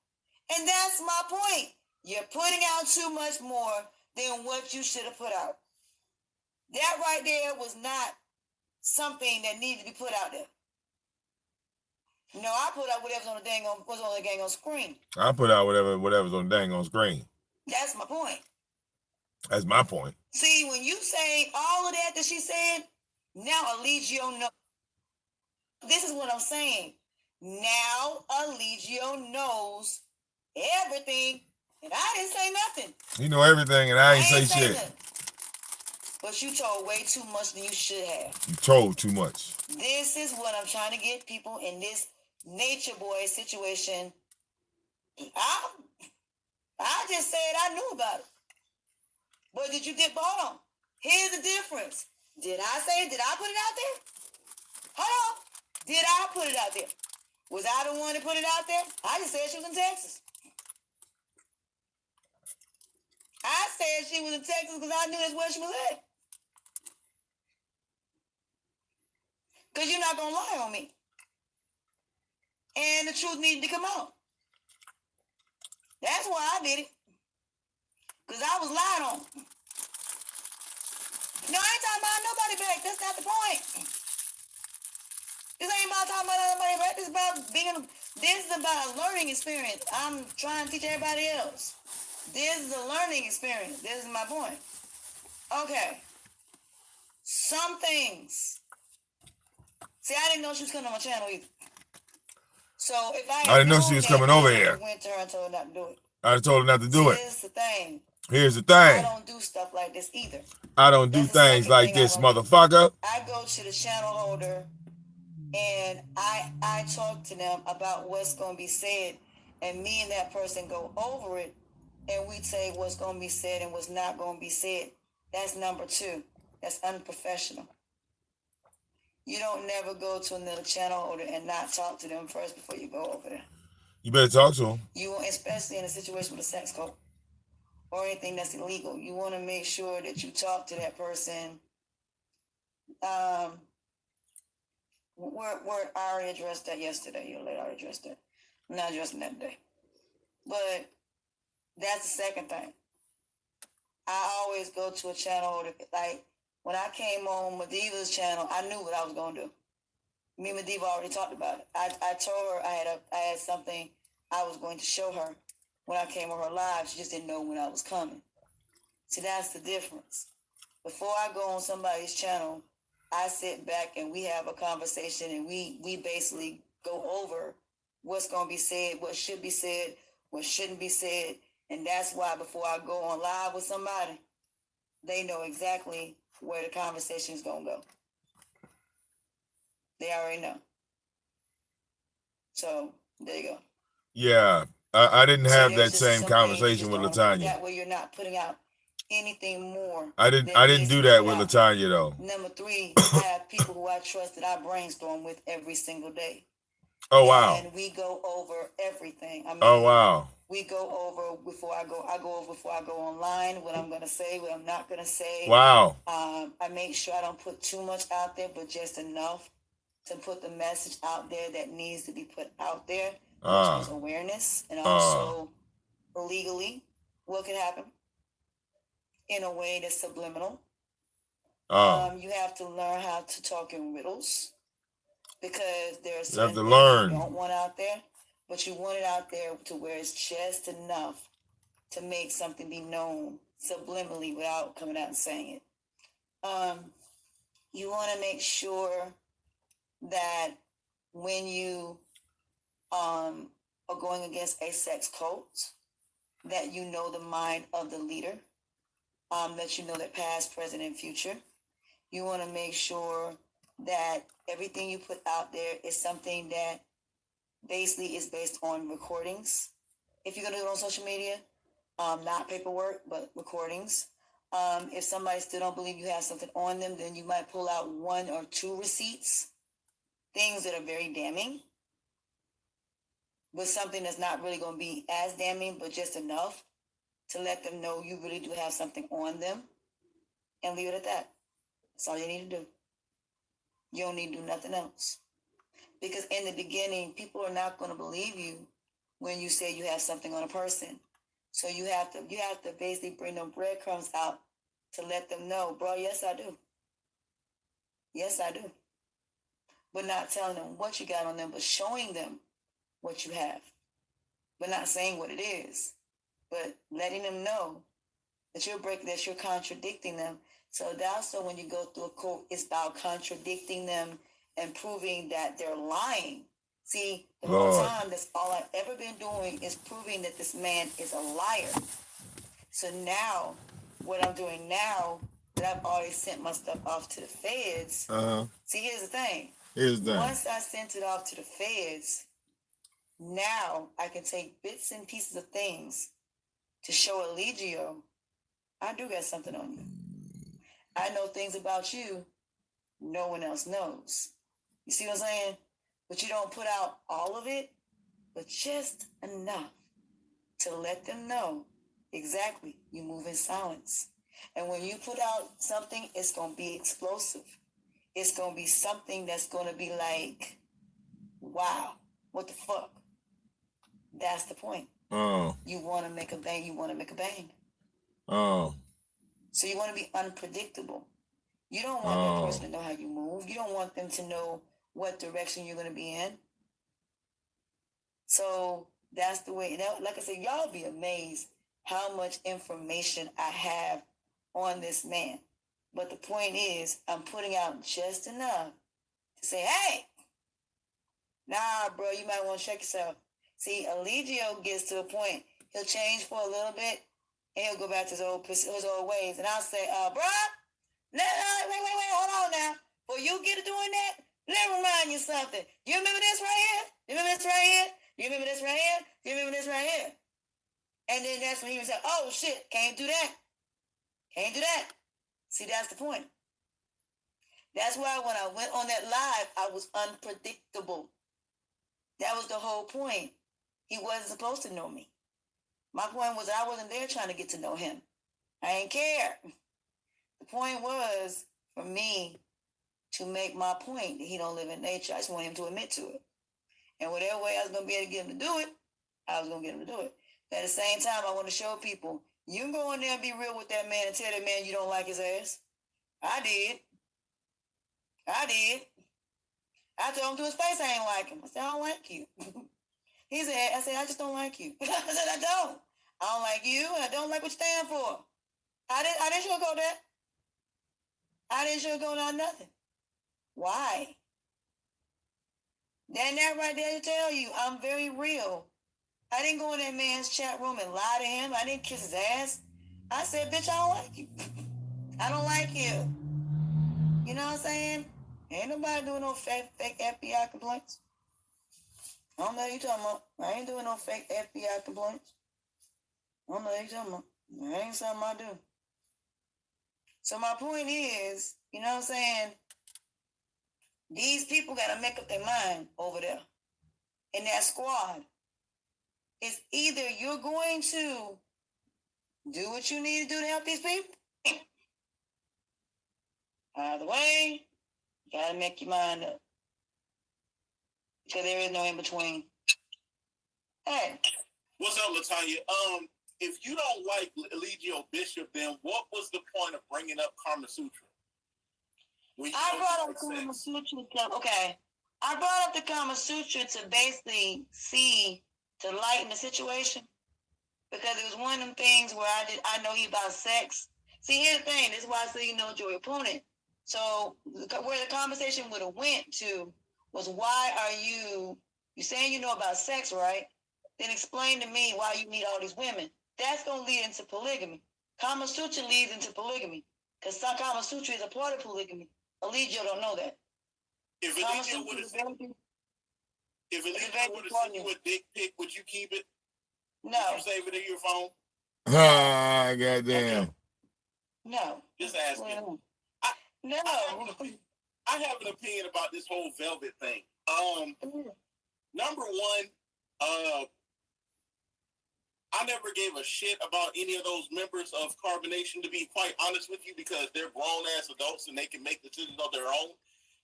And that's my point. You're putting out too much more than what you should have put out. That right there was not something that needed to be put out there. No, I put out whatever's on the dang on screen. I put out whatever's on the dang on screen. That's my point. That's my point. See, when you say all of that she said, now Allegio knows. This is what I'm saying. Now Allegio knows everything, and I didn't say nothing. You know everything, and I ain't say shit. Nothing. But you told way too much than you should have. You told too much. This is what I'm trying to get people in this Nature Boy situation. I just said I knew about it. But hold on. Here's the difference. Did I put it out there? Hold on. Did I put it out there? Was I the one that put it out there? I just said she was in Texas. I said she was in Texas because I knew that's where she was at. Because you're not going to lie on me. And the truth needed to come out. That's why I did it. Because I was lied on. No, I ain't talking about nobody back. That's not the point. This ain't about talking about nobody back. This is about a learning experience. I'm trying to teach everybody else. This is a learning experience. This is my point. Okay. Some things. See, I didn't know she was coming on my channel either. So if I didn't know she was coming over here. I went to her and told her not to do it. I told her not to do it. Here's the thing. Here's the thing. I don't do stuff like this either. I don't do things like this, motherfucker. I go to the channel holder and I talk to them about what's going to be said, and me and that person go over it, and we say what's going to be said and what's not going to be said. That's number 2. That's unprofessional. You don't never go to another channel holder and not talk to them first before you go over there. You better talk to them. You, especially in a situation with a sex cult or anything that's illegal, you want to make sure that you talk to that person. I already addressed that yesterday. You already addressed that. I'm not addressing that today. But that's the second thing. I always go to a channel holder. Like when I came on Mediva's channel, I knew what I was going to do. Me and Mediva already talked about it. I told her I had something I was going to show her when I came on her live. She just didn't know when I was coming. See, that's the difference. Before I go on somebody's channel, I sit back and we have a conversation, and we basically go over what's going to be said, what should be said, what shouldn't be said. And that's why before I go on live with somebody, they know exactly where the conversation is going to go. They already know. So there you go. Yeah, I didn't have that same conversation with Latoyna. That way you're not putting out anything more. I didn't do that with Latoyna though. Number 3, I have people who I trust that I brainstorm with every single day. Oh wow. And we go over everything. I mean, oh wow. We go over before I go. I go over before I go online what I'm going to say, what I'm not going to say. Wow. I make sure I don't put too much out there, but just enough to put the message out there that needs to be put out there, which is awareness, and also legally what can happen in a way that's subliminal. You have to learn how to talk in riddles, because there's certain things you don't want out there, but you want it out there to where it's just enough to make something be known subliminally without coming out and saying it. You want to make sure that when you are going against a sex cult, that you know the mind of the leader, that you know their past, present, and future. You want to make sure that everything you put out there is something that basically is based on recordings. If you're going to do it on social media, not paperwork, but recordings. If somebody still don't believe you have something on them, then you might pull out 1 or 2 receipts, things that are very damning, but something that's not really going to be as damning, but just enough to let them know you really do have something on them, and leave it at that. That's all you need to do. You don't need to do nothing else. Because in the beginning, people are not going to believe you when you say you have something on a person. So you have to basically bring them breadcrumbs out to let them know, bro, yes, I do. Yes, I do. But not telling them what you got on them, but showing them what you have. But not saying what it is, but letting them know that you're contradicting them. So that's when you go through a court, it's about contradicting them and proving that they're lying. See, the whole time, that's all I've ever been doing is proving that this man is a liar. So now, what I'm doing now, that I've already sent my stuff off to the feds. See, here's the thing. Once I sent it off to the feds, now I can take bits and pieces of things to show Eligio, I do got something on you. I know things about you no one else knows. You see what I'm saying? But you don't put out all of it, but just enough to let them know exactly you move in silence. And when you put out something, it's going to be explosive. It's going to be something that's going to be like, wow, what the fuck? That's the point. You want to make a bang, you want to make a bang. So you want to be unpredictable. You don't want that person to know how you move. You don't want them to know what direction you're going to be in. So that's the way. Now, like I said, y'all be amazed how much information I have on this man. But the point is, I'm putting out just enough to say, hey, nah, bro, you might want to check yourself. See, Eligio gets to a point, he'll change for a little bit, and he'll go back to his old ways. And I'll say, bro, wait, hold on now. Before you get to doing that, let me remind you something. You remember this right here? You remember this right here? You remember this right here? You remember this right here? And then that's when he would say, oh, shit, can't do that. Can't do that. See, that's the point. That's why when I went on that live, I was unpredictable. That was the whole point. He wasn't supposed to know me. My point was I wasn't there trying to get to know him. I didn't care. The point was for me to make my point that he don't live in nature. I just want him to admit to it. And whatever way I was going to be able to get him to do it, I was going to get him to do it. But at the same time, I want to show people, you can go in there and be real with that man and tell that man you don't like his ass. I did. I told him to his face I ain't like him. I said, I don't like you. He said, I just don't like you. I said, I don't like you, and I don't like what you stand for. I didn't sugarcoat that. I didn't sugarcoat on nothing. Why? Then that right there to tell you, I'm very real. I didn't go in that man's chat room and lie to him. I didn't kiss his ass. I said, bitch, I don't like you. I don't like you. You know what I'm saying? Ain't nobody doing no fake FBI complaints. I don't know what you talking about. I ain't doing no fake FBI complaints. I don't know what you talking about. That ain't something I do. So my point is, you know what I'm saying? These people got to make up their mind over there in that squad. It's either you're going to do what you need to do to help these people. Either way, you got to make your mind up. Because there is no in between. Hey. What's up, Latoyna? If you don't like Eligio Bishop, then what was the point of bringing up Kama Sutra? I brought up Kama Sutra. Okay. I brought up the Kama Sutra to basically to lighten the situation. Because it was one of them things where I know he about sex. See, here's the thing. This is why I say you know your opponent. So where the conversation would have went to was why are you saying you know about sex, right? Then explain to me why you need all these women. That's going to lead into polygamy. Kama Sutra leads into polygamy. Because Kama Sutra is a part of polygamy. Eligio don't know that. If Eligio would have sent you a dick pic, would you keep it? No. Would you save it in your phone? Ah, goddamn. Okay. No. Just asking. Well, no. I have an opinion about this whole velvet thing. Number one, I never gave a shit about any of those members of Carbonation, to be quite honest with you, because they're grown-ass adults and they can make decisions of their own.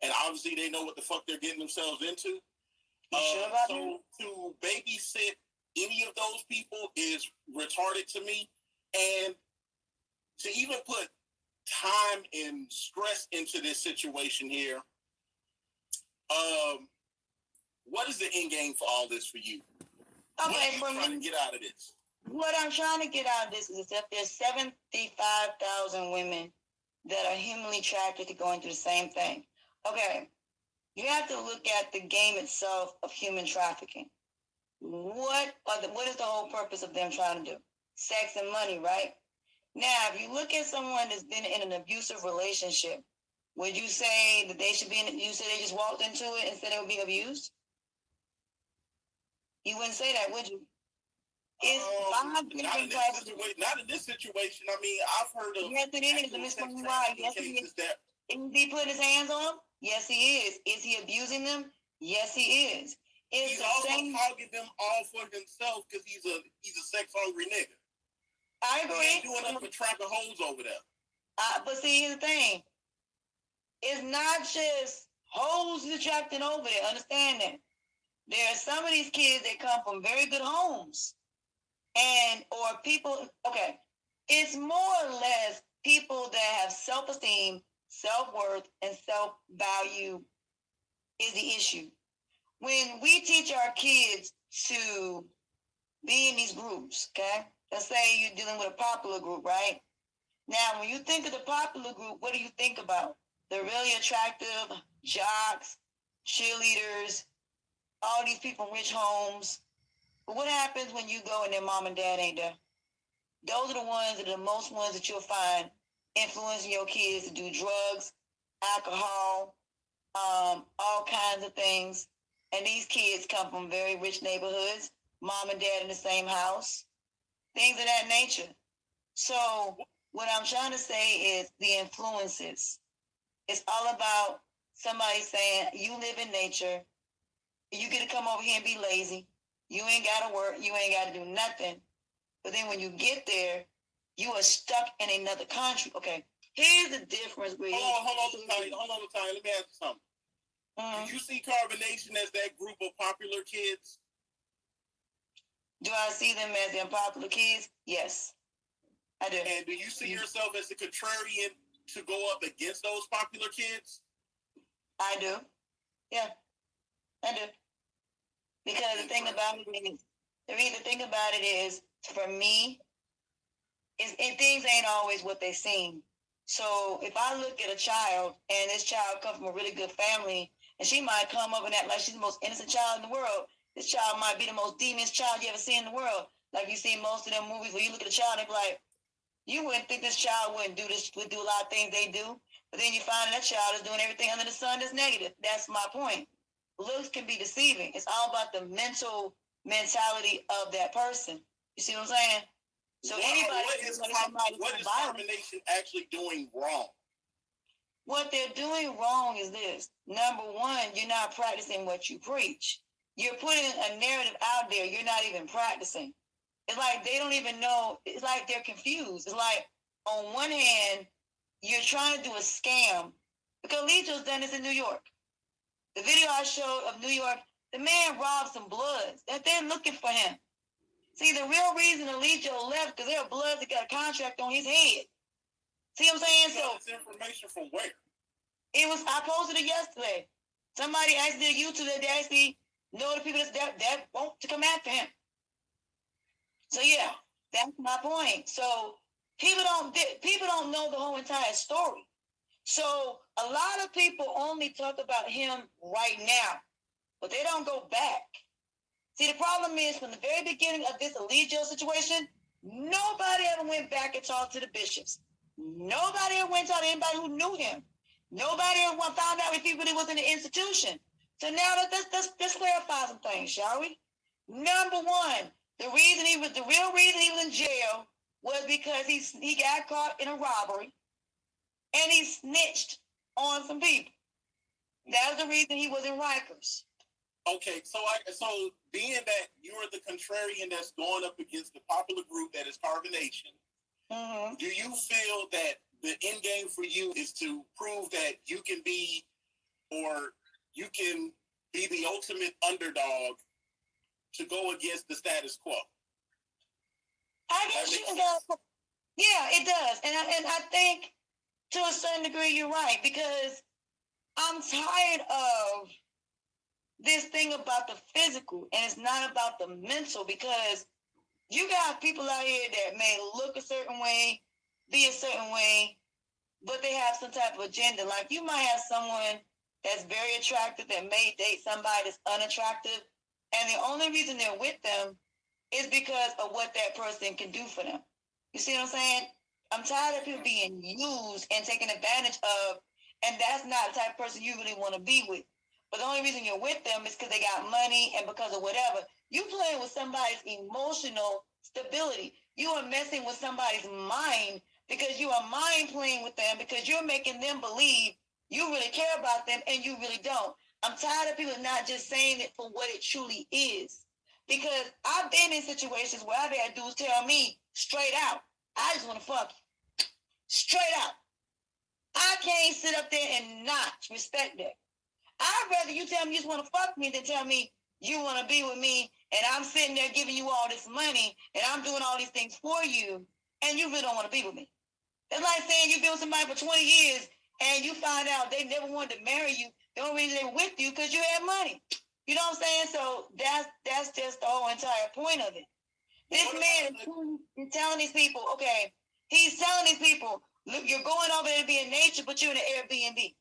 And obviously they know what the fuck they're getting themselves into. So to babysit any of those people is retarded to me. And to even put time and stress into this situation here, what is the end game for all this for you? Okay, what are you trying to get out of this? What I'm trying to get out of this is that there's 75,000 women that are humanly attracted to going through the same thing. Okay, you have to look at the game itself of human trafficking. What is the whole purpose of them trying to do? Sex and money, right? Now, if you look at someone that's been in an abusive relationship, would you say that they should be you say they just walked into it and said they were being abused? You wouldn't say that, would you? Not in this situation. I mean, I've heard of. Yes, it is. Let me explain why. Yes, it is. Is he putting his hands on them? Yes, he is. Is he abusing them? Yes, he is. He's also targeting them all for himself because he's a sex hungry nigga. I agree. He ain't doing nothing but trapping hoes over there. But see, here's the thing. It's not just hoes attracting over there. Understand that. There are some of these kids that come from very good homes. Or people, okay, it's more or less people that have self-esteem, self-worth, and self-value is the issue. When we teach our kids to be in these groups, okay, let's say you're dealing with a popular group, right? Now, when you think of the popular group, what do you think about? The really attractive jocks, cheerleaders, all these people in rich homes. But what happens when you go and their mom and dad ain't there? Those are the ones that are the most ones that you'll find influencing your kids to do drugs, alcohol, all kinds of things. And these kids come from very rich neighborhoods, mom and dad in the same house, things of that nature. So what I'm trying to say is the influences. It's all about somebody saying, you live in nature, you get to come over here and be lazy. You ain't got to work. You ain't got to do nothing. But then when you get there, you are stuck in another country. Okay, here's the difference. Hold on, Latoyna. Let me ask you something. Do you see Carbonation as that group of popular kids? Do I see them as the unpopular kids? Yes, I do. And do you see yourself as the contrarian to go up against those popular kids? I do. Yeah, I do. Because the thing about it is, for me, things ain't always what they seem. So if I look at a child and this child comes from a really good family, and she might come up and act like she's the most innocent child in the world, this child might be the most demon's child you ever seen in the world. Like you see most of them movies where you look at a child and be like, you wouldn't think this child wouldn't do this, would do a lot of things they do. But then you find that child is doing everything under the sun that's negative. That's my point. Looks can be deceiving. It's all about the mentality of that person. You see what I'm saying? So what is Carbonation actually doing wrong? What they're doing wrong is this. Number one, you're not practicing what you preach. You're putting a narrative out there. You're not even practicing. It's like they don't even know. It's like they're confused. It's like on one hand, you're trying to do a scam because Lito's done this in New York. The video I showed of New York, the man robbed some Bloods. They're looking for him. See, the real reason Alito left because there are Bloods that got a contract on his head. See what I'm saying? So this information from where? I posted it yesterday. Somebody actually did YouTube that they actually know the people that want to come after him. So yeah, that's my point. So people don't know the whole entire story. So a lot of people only talk about him right now, but they don't go back. See, the problem is from the very beginning of this Eligio situation, nobody ever went back and talked to the bishops. Nobody ever went to talk to anybody who knew him. Nobody ever found out if he really was in the institution. So now let's clarify some things, shall we? Number one, the real reason he was in jail was because he got caught in a robbery and he snitched on some people. That was the reason he was in Rikers. Okay, so being that you're the contrarian that's going up against the popular group that is Carbonation, do you feel that the end game for you is to prove that you can be the ultimate underdog to go against the status quo? I guess yeah, it does. And I think to a certain degree you're right, because I'm tired of this thing about the physical and it's not about the mental, because you got people out here that may look a certain way, be a certain way, but they have some type of agenda. Like you might have someone that's very attractive that may date somebody that's unattractive, and the only reason they're with them is because of what that person can do for them. You see what I'm saying? I'm tired of people being used and taken advantage of, and that's not the type of person you really want to be with. But the only reason you're with them is because they got money and because of whatever. You playing with somebody's emotional stability. You are messing with somebody's mind because you are mind playing with them, because you're making them believe you really care about them and you really don't. I'm tired of people not just saying it for what it truly is. Because I've been in situations where I've had dudes tell me straight out, I just want to fuck you. Straight out. I can't sit up there and not respect that. I'd rather you tell me you just want to fuck me than tell me you want to be with me and I'm sitting there giving you all this money and I'm doing all these things for you and you really don't want to be with me. It's like saying you've been with somebody for 20 years and you find out they never wanted to marry you. The only reason they were with you because you had money. You know what I'm saying? So that's just the whole entire point of it. This man is telling these people, okay, he's telling these people, look, you're going over there to be in nature, but you're in an Airbnb.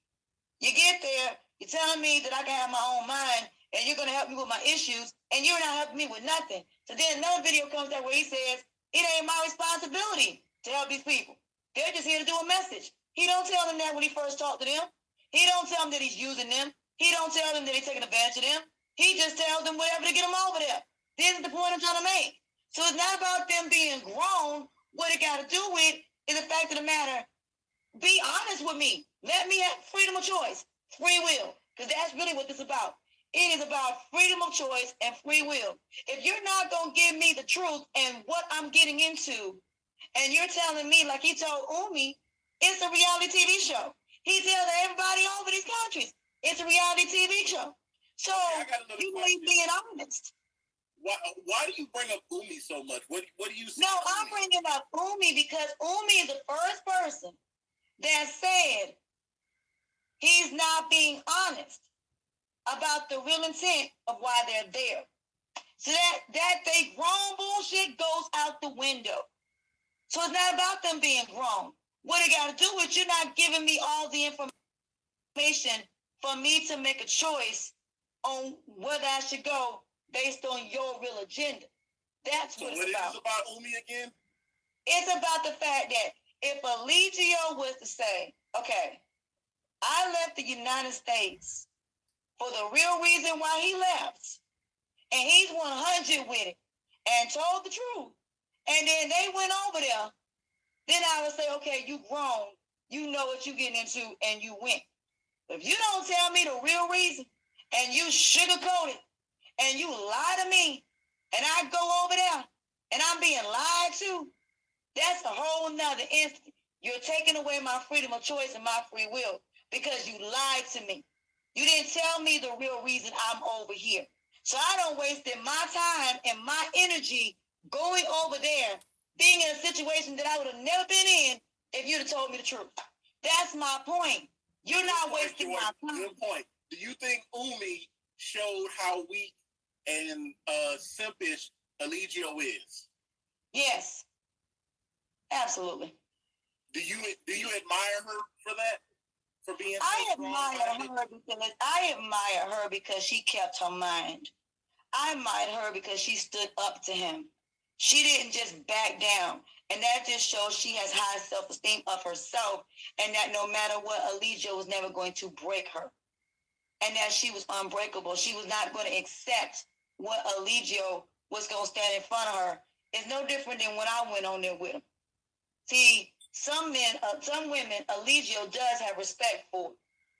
You get there, you're telling me that I can have my own mind and you're going to help me with my issues, and you're not helping me with nothing. So then another video comes out where he says, it ain't my responsibility to help these people. They're just here to do a message. He don't tell them that when he first talked to them. He don't tell them that he's using them. He don't tell them that he's taking advantage of them. He just tells them whatever to get them over there. This is the point I'm trying to make. So it's not about them being grown. What it got to do with is the fact of the matter, be honest with me. Let me have freedom of choice, free will, because that's really what this is about. It is about freedom of choice and free will. If you're not going to give me the truth and what I'm getting into, and you're telling me, like he told Umi, it's a reality TV show. He tells everybody over these countries, it's a reality TV show. So you ain't being honest. Why do you bring up Umi so much? What do you say? No, I'm bringing up Umi because Umi is the first person that said he's not being honest about the real intent of why they're there. So that they grown bullshit goes out the window. So it's not about them being grown. What it got to do with you're not giving me all the information for me to make a choice on whether I should go based on your real agenda. That's what it's about. What is it about Umi again? It's about the fact that if Eligio was to say, okay, I left the United States for the real reason why he left, and he's 100 with it, and told the truth, and then they went over there, then I would say, okay, you grown, you know what you're getting into, and you went. But if you don't tell me the real reason, and you sugarcoat it, and you lie to me, and I go over there, and I'm being lied to, that's a whole nother instance. You're taking away my freedom of choice and my free will because you lied to me. You didn't tell me the real reason I'm over here. So I don't waste my time and my energy going over there, being in a situation that I would have never been in if you'd have told me the truth. That's my point. You're not wasting my time. Good point. Do you think Umi showed how weak and simpish Eligio is? Yes. Absolutely. Do you admire her for that? for being I so admire her because she kept her mind. I admired her because she stood up to him. She didn't just back down. And that just shows she has high self-esteem of herself, and that no matter what, Elijah was never going to break her. And that she was unbreakable. She was not going to accept what Elijah was going to stand in front of her. It's no different than when I went on there with him. See, some women, Elijah does have respect for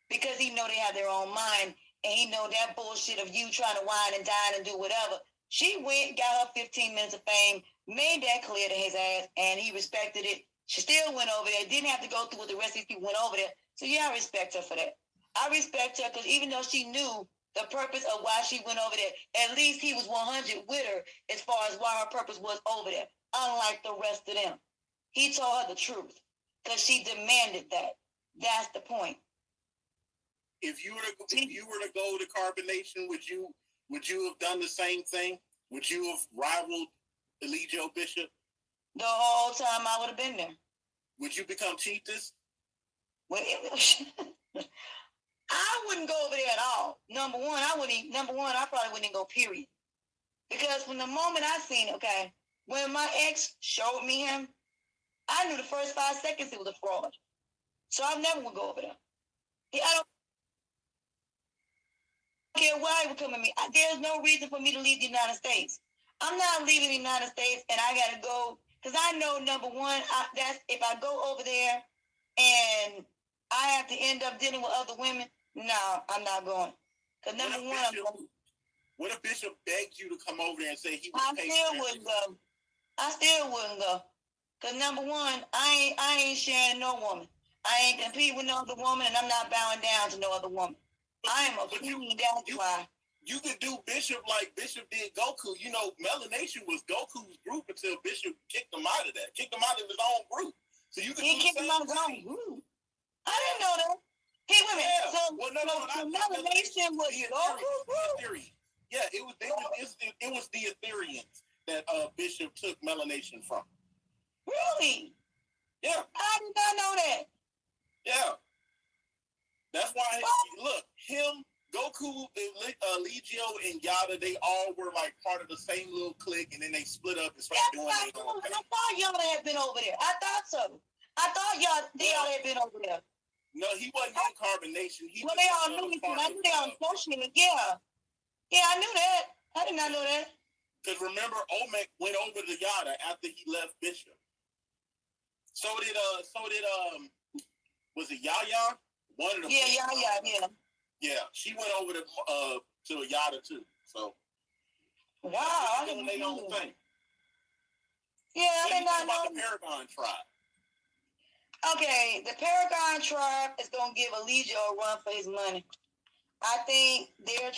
because he know they have their own mind, and he know that bullshit of you trying to whine and dine and do whatever. She went, got her 15 minutes of fame, made that clear to his ass, and he respected it. She still went over there, didn't have to go through what the rest of these people went over there. So yeah, I respect her for that. I respect her because even though she knew the purpose of why she went over there, at least he was 100 with her as far as why her purpose was over there, unlike the rest of them. He told her the truth because she demanded that. That's the point. If you were to go to Carbonation, would you have done the same thing? Would you have rivaled Elijah Bishop? The whole time I would have been there. Would you become chiefess? Well, I wouldn't go over there at all. Number one, I probably wouldn't go, period. Because from the moment I seen it, okay, when my ex showed me him, I knew the first 5 seconds it was a fraud. So I never would go over there. I don't care why he would come at me. There's no reason for me to leave the United States. I'm not leaving the United States and I got to go, because I know, number one, that's if I go over there and I have to end up dealing with other women, no, I'm not going. Because number one, what if Bishop begged you to come over there and say he would pay? I still wouldn't go. Because number one, I ain't sharing no woman. I ain't competing with no other woman, and I'm not bowing down to no other woman. I am a queen, that's why. You could do Bishop like Bishop did Goku. You know, Melanation was Goku's group until Bishop kicked him out of that. Kicked him out of his own group. So you could kicked him out of his own group. I didn't know that. Hey, wait a minute. Yeah. So Melanation was Goku? Yeah, it was the Ethereans that Bishop took Melanation from. Really? Yeah. I did not know that. Yeah. That's why, look, him, Goku, Legio, and Yada, they all were like part of the same little clique, and then they split up and started doing their own thing. I thought Yada had been over there. I thought so. I thought Yada had been over there. No, he wasn't in Carbonation. They all knew me. I knew they all associated. Yeah. Yeah, I knew that. I did not know that. Because remember, Olmec went over to Yada after he left Bishop. So did was it Yaya? One of them. Yeah, Yaya. Yeah, she went over to Yada too. So wow, I doing their own thing. Yeah, I did not know about the Paragon tribe. Okay, the Paragon tribe is gonna give Elijah a run for his money. I think they're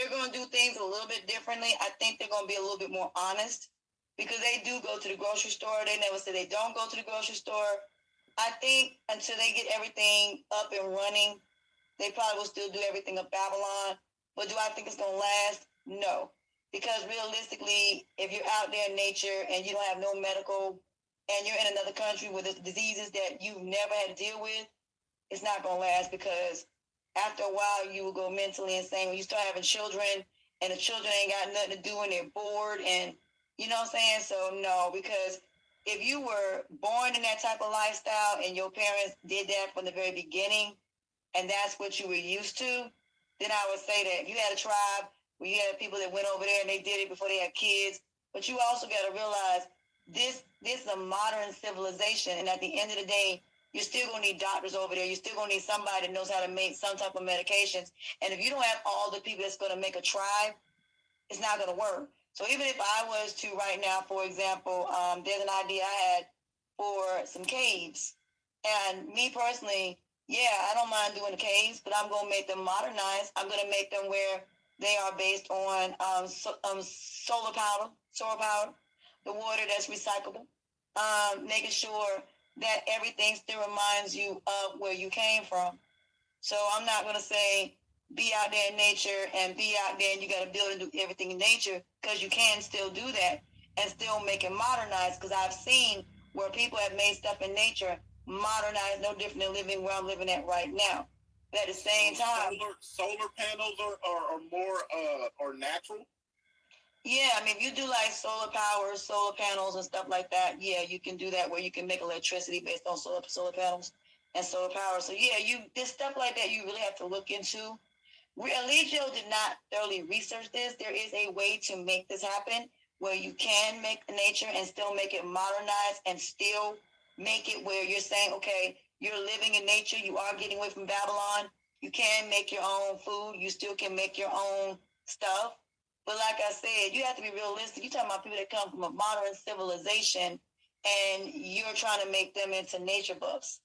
gonna do things a little bit differently. I think they're gonna be a little bit more honest because they do go to the grocery store. They never say they don't go to the grocery store. I think until they get everything up and running, they probably will still do everything of Babylon. But do I think it's gonna last? No, because realistically, if you're out there in nature and you don't have no medical, and you're in another country with the diseases that you've never had to deal with, it's not going to last because after a while you will go mentally insane. When you start having children and the children ain't got nothing to do and they're bored and, you know what I'm saying? So no, because if you were born in that type of lifestyle and your parents did that from the very beginning and that's what you were used to, then I would say that if you had a tribe where you had people that went over there and they did it before they had kids, but you also got to realize this is a modern civilization, and at the end of the day, you're still going to need doctors over there. You're still going to need somebody that knows how to make some type of medications. And if you don't have all the people that's going to make a tribe, it's not going to work. So even if I was to right now, for example, there's an idea I had for some caves. And me personally, yeah, I don't mind doing the caves, but I'm going to make them modernized. I'm going to make them where they are based on solar power, the water that's recyclable, making sure that everything still reminds you of where you came from. So I'm not going to say be out there in nature and be out there and you got to build and do everything in nature, because you can still do that and still make it modernized, because I've seen where people have made stuff in nature modernized, no different than living where I'm living at right now. But at the same time, solar panels are more are natural. Yeah, I mean, if you do like solar power, solar panels and stuff like that, yeah, you can do that where you can make electricity based on solar panels and solar power. So yeah, this stuff like that you really have to look into. Eligio did not thoroughly research this. There is a way to make this happen where you can make nature and still make it modernized and still make it where you're saying, okay, you're living in nature. You are getting away from Babylon. You can make your own food. You still can make your own stuff. But like I said, you have to be realistic. You're talking about people that come from a modern civilization and you're trying to make them into nature buffs.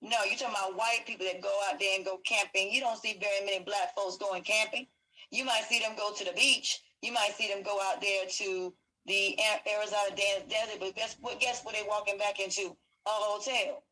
No, you're talking about white people that go out there and go camping. You don't see very many black folks going camping. You might see them go to the beach. You might see them go out there to the Arizona desert. But guess what they're walking back into? A hotel.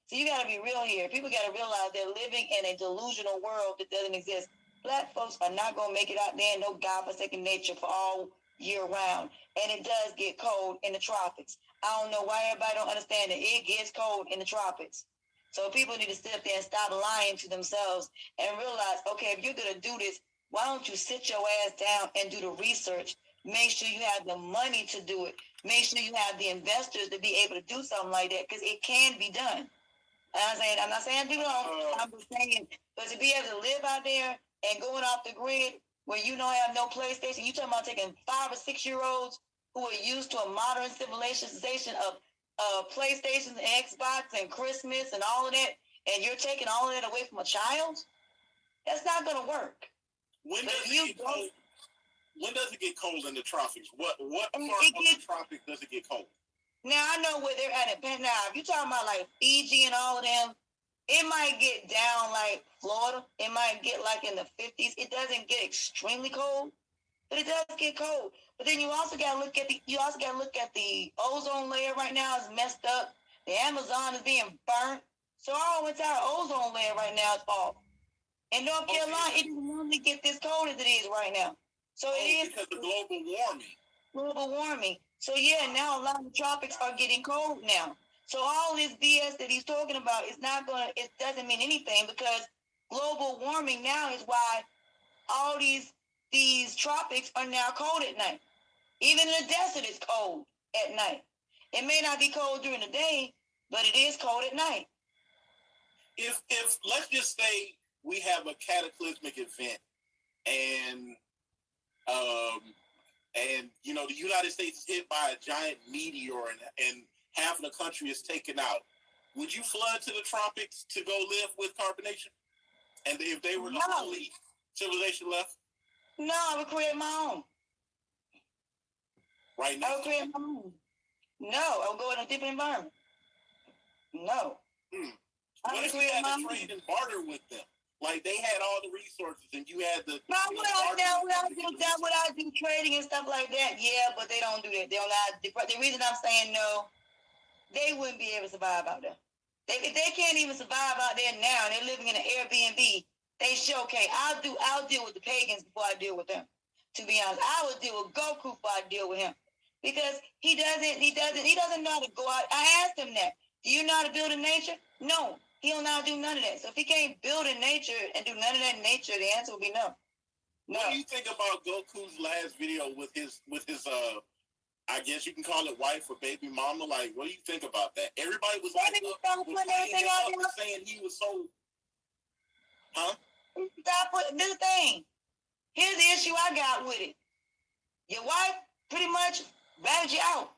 So you got to be real here. People got to realize they're living in a delusional world that doesn't exist. Black folks are not going to make it out there in no godforsaken nature for all year round. And it does get cold in the tropics. I don't know why everybody don't understand that it gets cold in the tropics. So people need to sit up there and stop lying to themselves and realize, okay, if you're going to do this, why don't you sit your ass down and do the research? Make sure you have the money to do it. Make sure you have the investors to be able to do something like that because it can be done. I'm not saying people don't. I'm just saying, but to be able to live out there and going off the grid where you don't have no PlayStation, you talking about taking 5 or 6 year olds who are used to a modern civilization of PlayStations and Xbox and Christmas and all of that, and you're taking all of that away from a child? That's not going to work. When does it get cold in the tropics? What part of the tropics does it get cold? Now, I know where they're at. Now, if you're talking about like Fiji and all of them, it might get down like Florida. It might get like in the 50s. It doesn't get extremely cold, but it does get cold. But then you also got to look at the ozone layer right now is messed up. The Amazon is being burnt. So our entire ozone layer right now is off. In North Carolina, it doesn't normally get this cold as it is right now. So it is because of global warming. Global warming. So yeah, now a lot of the tropics are getting cold now. So all this BS that he's talking about is it doesn't mean anything because global warming now is why all these tropics are now cold at night. Even the desert is cold at night. It may not be cold during the day, but it is cold at night. If let's just say we have a cataclysmic event and the United States is hit by a giant meteor and half of the country is taken out, would you flood to the tropics to go live with carbonation? And if they were the only civilization left? No, I would create my own. Right now? I would create my own. No, I would go in a different environment. No. What if you had to trade and barter with them? Like they had all the resources and you had the. That's what I do trading and stuff like that. Yeah, but they don't do that. They don't. The reason I'm saying no, they wouldn't be able to survive out there. They can't even survive out there now. They're living in an Airbnb. They show, okay, I'll deal with the pagans before I deal with them. To be honest, I would deal with Goku before I deal with him because he doesn't know how to go out. I asked him that. Do you know how to build in nature? No. He don't know how to do none of that. So if he can't build in nature and do none of that in nature, the answer will be no. What do you think about Goku's last video with his I guess you can call it wife or baby mama? Like, what do you think about that? Everybody was saying he was so, Stop putting this thing. Here's the issue I got with it. Your wife pretty much ratted you out.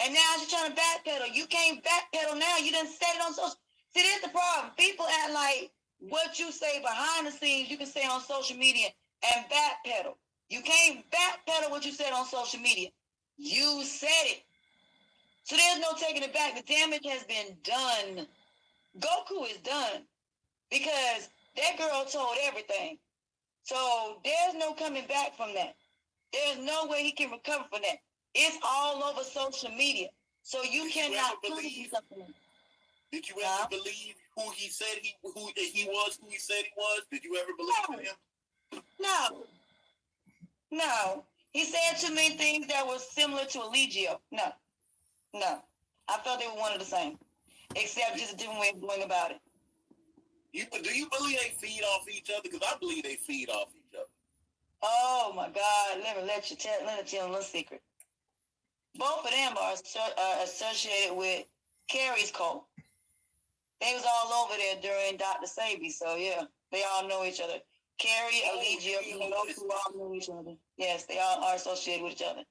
And now she's trying to backpedal. You can't backpedal now. You done set it on social. See, this is the problem. People act like what you say behind the scenes, you can say on social media and backpedal. You can't backpedal what you said on social media. You said it. So there's no taking it back. The damage has been done. Goku is done because that girl told everything. So there's no coming back from that. There's no way he can recover from that. It's all over social media. So you cannot believe something. Did you ever believe who he said who he said he was? Did you ever believe him? No. He said too many things that were similar to Eligio. No. I felt they were one of the same. except just a different way of going about it. Do you believe they feed off each other? Because I believe they feed off each other. Oh my God! Let me tell you a little secret. Both of them are associated with Carrie's cult. They was all over there during Dr. Sabi, so yeah, they all know each other. Carrie, Allegio, those who all know each other. Yes, they all are associated with each other.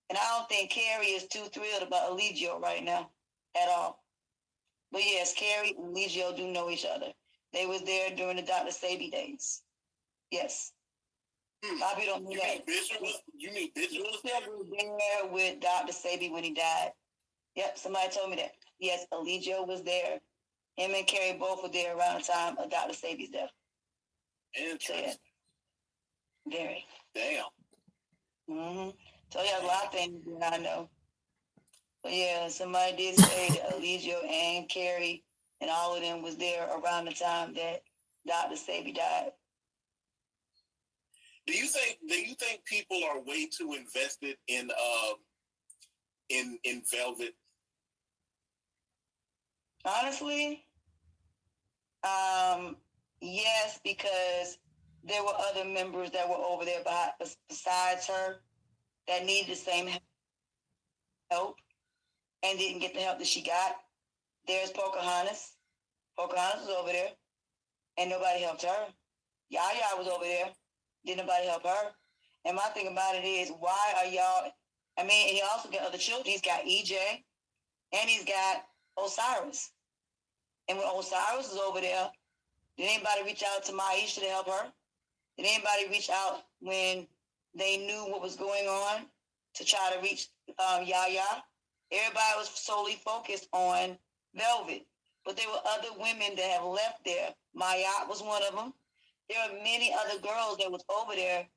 And I don't think Carrie is too thrilled about Allegio right now at all. But yes, Carrie and Allegio do know each other. They was there during the Dr. Sabi days. Yes. Bobby don't know that. You mean Bishop was there with Dr. Sabi when he died. Yep, somebody told me that. Yes, Allegio was there. Him and Carrie both were there around the time of Dr. Sabi's death. Interesting. Yeah. Very. Damn. Mm-hmm. So yeah, a lot of things that I know. But yeah, somebody did say that Allegio and Carrie and all of them was there around the time that Dr. Sabi died. Do you think people are way too invested in Velvet? Honestly, yes, because there were other members that were over there besides her that needed the same help and didn't get the help that she got. There's Pocahontas. Pocahontas was over there, and nobody helped her. Yaya was over there. Didn't nobody help her. And my thing about it is, why are y'all... I mean, and he also got other children. He's got EJ, and he's got Osiris. And when Osiris was over there, did anybody reach out to Maisha to help her? Did anybody reach out when they knew what was going on to try to reach Yaya? Everybody was solely focused on Velvet. But there were other women that have left there. Mayat was one of them. There are many other girls that was over there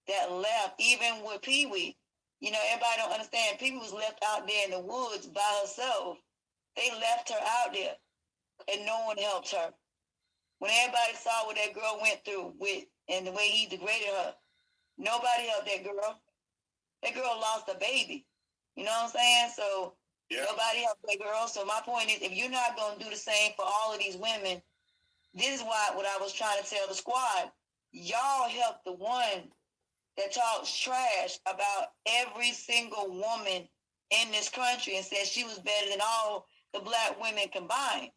that left, even with Pee-wee. You know, everybody don't understand. Pee-wee was left out there in the woods by herself. They left her out there, and no one helped her. When everybody saw what that girl went through with and the way he degraded her, nobody helped that girl. That girl lost a baby. You know what I'm saying? So nobody helped that girl. So my point is, if you're not going to do the same for all of these women, this is what I was trying to tell the squad. Y'all help the one that talks trash about every single woman in this country and says she was better than all the black women combined.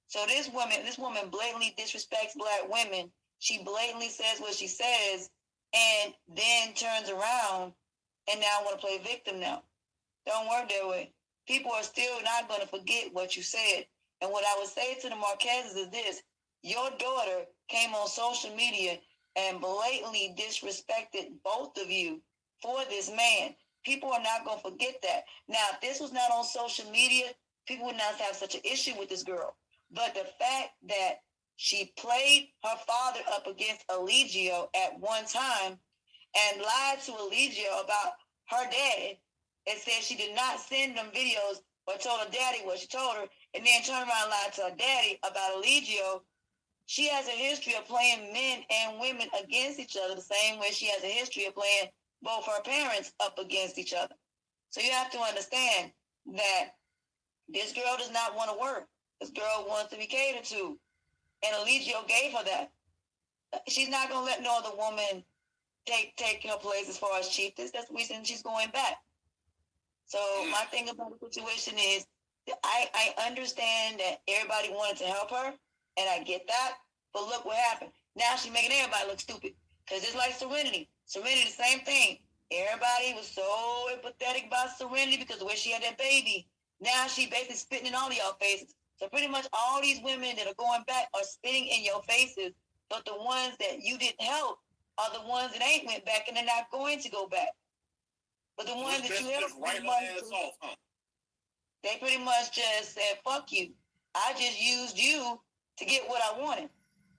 So this woman blatantly disrespects black women. She blatantly says what she says and then turns around and now want to play victim now. Don't work that way. People are still not going to forget what you said. And what I would say to the Marquezes is this. Your daughter came on social media and blatantly disrespected both of you for this man. People are not going to forget that. Now, if this was not on social media, people would not have such an issue with this girl. But the fact that she played her father up against Allegio at one time and lied to Allegio about her daddy and said she did not send them videos or told her daddy what she told her, and then turned around and lied to her daddy about Allegio. She has a history of playing men and women against each other the same way she has a history of playing both her parents up against each other. So you have to understand that this girl does not want to work. This girl wants to be catered to. And Allegio gave her that. She's not going to let no other woman take her place as far as chiefess. That's the reason she's going back. So my thing about the situation is, I understand that everybody wanted to help her, and I get that, but look what happened. Now she's making everybody look stupid. Because it's like Serenity. Serenity, the same thing. Everybody was so empathetic about Serenity because of the way she had that baby. Now she basically spitting in all of y'all faces. So pretty much all these women that are going back are spitting in your faces, but the ones that you didn't help are the ones that ain't went back and they're not going to go back. But the ones that you helped, they pretty much just said, fuck you. I just used you to get what I wanted.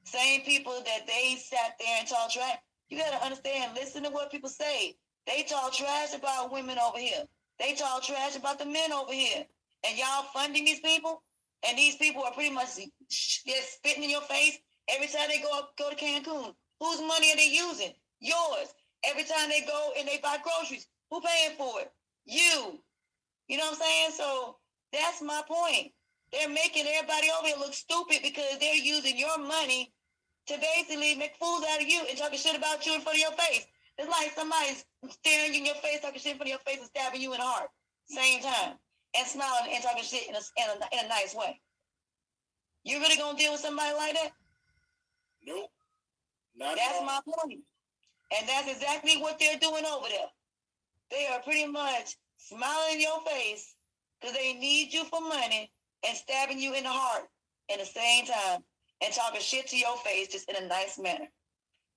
Same people that they sat there and talked trash. You got to understand, listen to what people say. They talk trash about women over here. They talk trash about the men over here. And y'all funding these people? And these people are pretty much just spitting in your face every time they go to Cancun. Whose money are they using? Yours. Every time they go and they buy groceries, who paying for it? You. You know what I'm saying? So that's my point. They're making everybody over here look stupid because they're using your money to basically make fools out of you and talking shit about you in front of your face. It's like somebody's staring you in your face, talking shit in front of your face and stabbing you in the heart. Same time. And smiling and talking shit in a nice way. You really gonna deal with somebody like that? Nope. Not That's my point. And that's exactly what they're doing over there. They are pretty much smiling in your face because they need you for money and stabbing you in the heart at the same time and talking shit to your face just in a nice manner.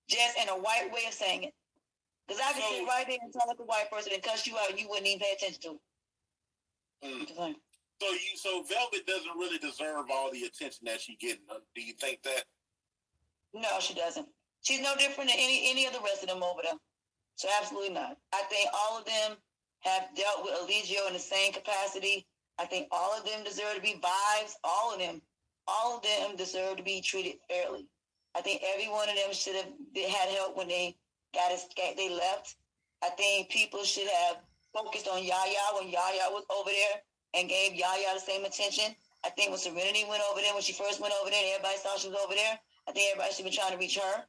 Just in a white way of saying it. Because I can sit right there and talk like a white person and cuss you out and you wouldn't even pay attention to it. So Velvet doesn't really deserve all the attention that she's getting. Do you think that? No, she doesn't. She's no different than any of the rest of them over there. So absolutely not. I think all of them have dealt with Eligio in the same capacity. I think all of them deserve to be vibes. All of them deserve to be treated fairly. I think every one of them should have had help when they left. I think people should have focused on Yaya when Yaya was over there and gave Yaya the same attention. I think when Serenity went over there, when she first went over there, and everybody saw she was over there, I think everybody should be trying to reach her.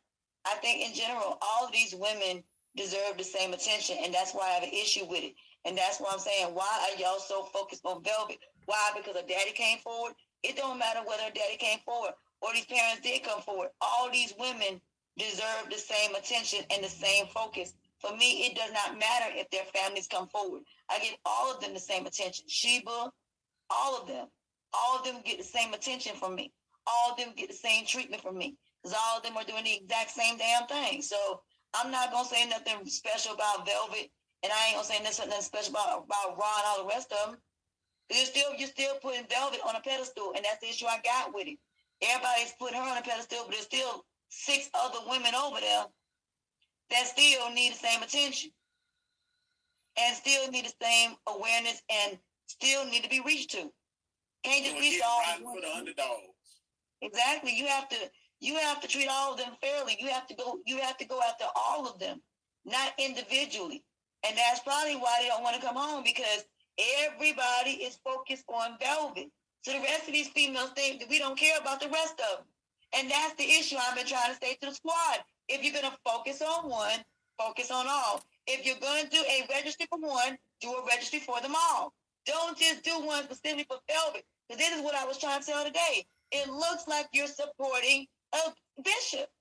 I think in general, all of these women deserve the same attention, and that's why I have an issue with it. And that's why I'm saying, why are y'all so focused on Velvet? Why? Because her daddy came forward? It don't matter whether her daddy came forward or these parents did come forward. All these women deserve the same attention and the same focus. For me, it does not matter if their families come forward. I give all of them the same attention. Sheba, all of them get the same attention from me. All of them get the same treatment from me. Because all of them are doing the exact same damn thing. So I'm not going to say nothing special about Velvet, and I ain't going to say nothing special about Ron and all the rest of them. You're still putting Velvet on a pedestal, and that's the issue I got with it. Everybody's putting her on a pedestal, but there's still 6 other women over there that still need the same attention and still need the same awareness and still need to be reached to. Can't just reach all for the underdogs. Exactly. You have to treat all of them fairly. You have to go after all of them, not individually. And that's probably why they don't want to come home, because everybody is focused on Velvet. So the rest of these females think that we don't care about the rest of them. And that's the issue I've been trying to say to the squad. If you're going to focus on one, focus on all. If you're going to do a registry for one, do a registry for them all. Don't just do one specifically for Velvet. Because this is what I was trying to tell today. It looks like you're supporting a bishop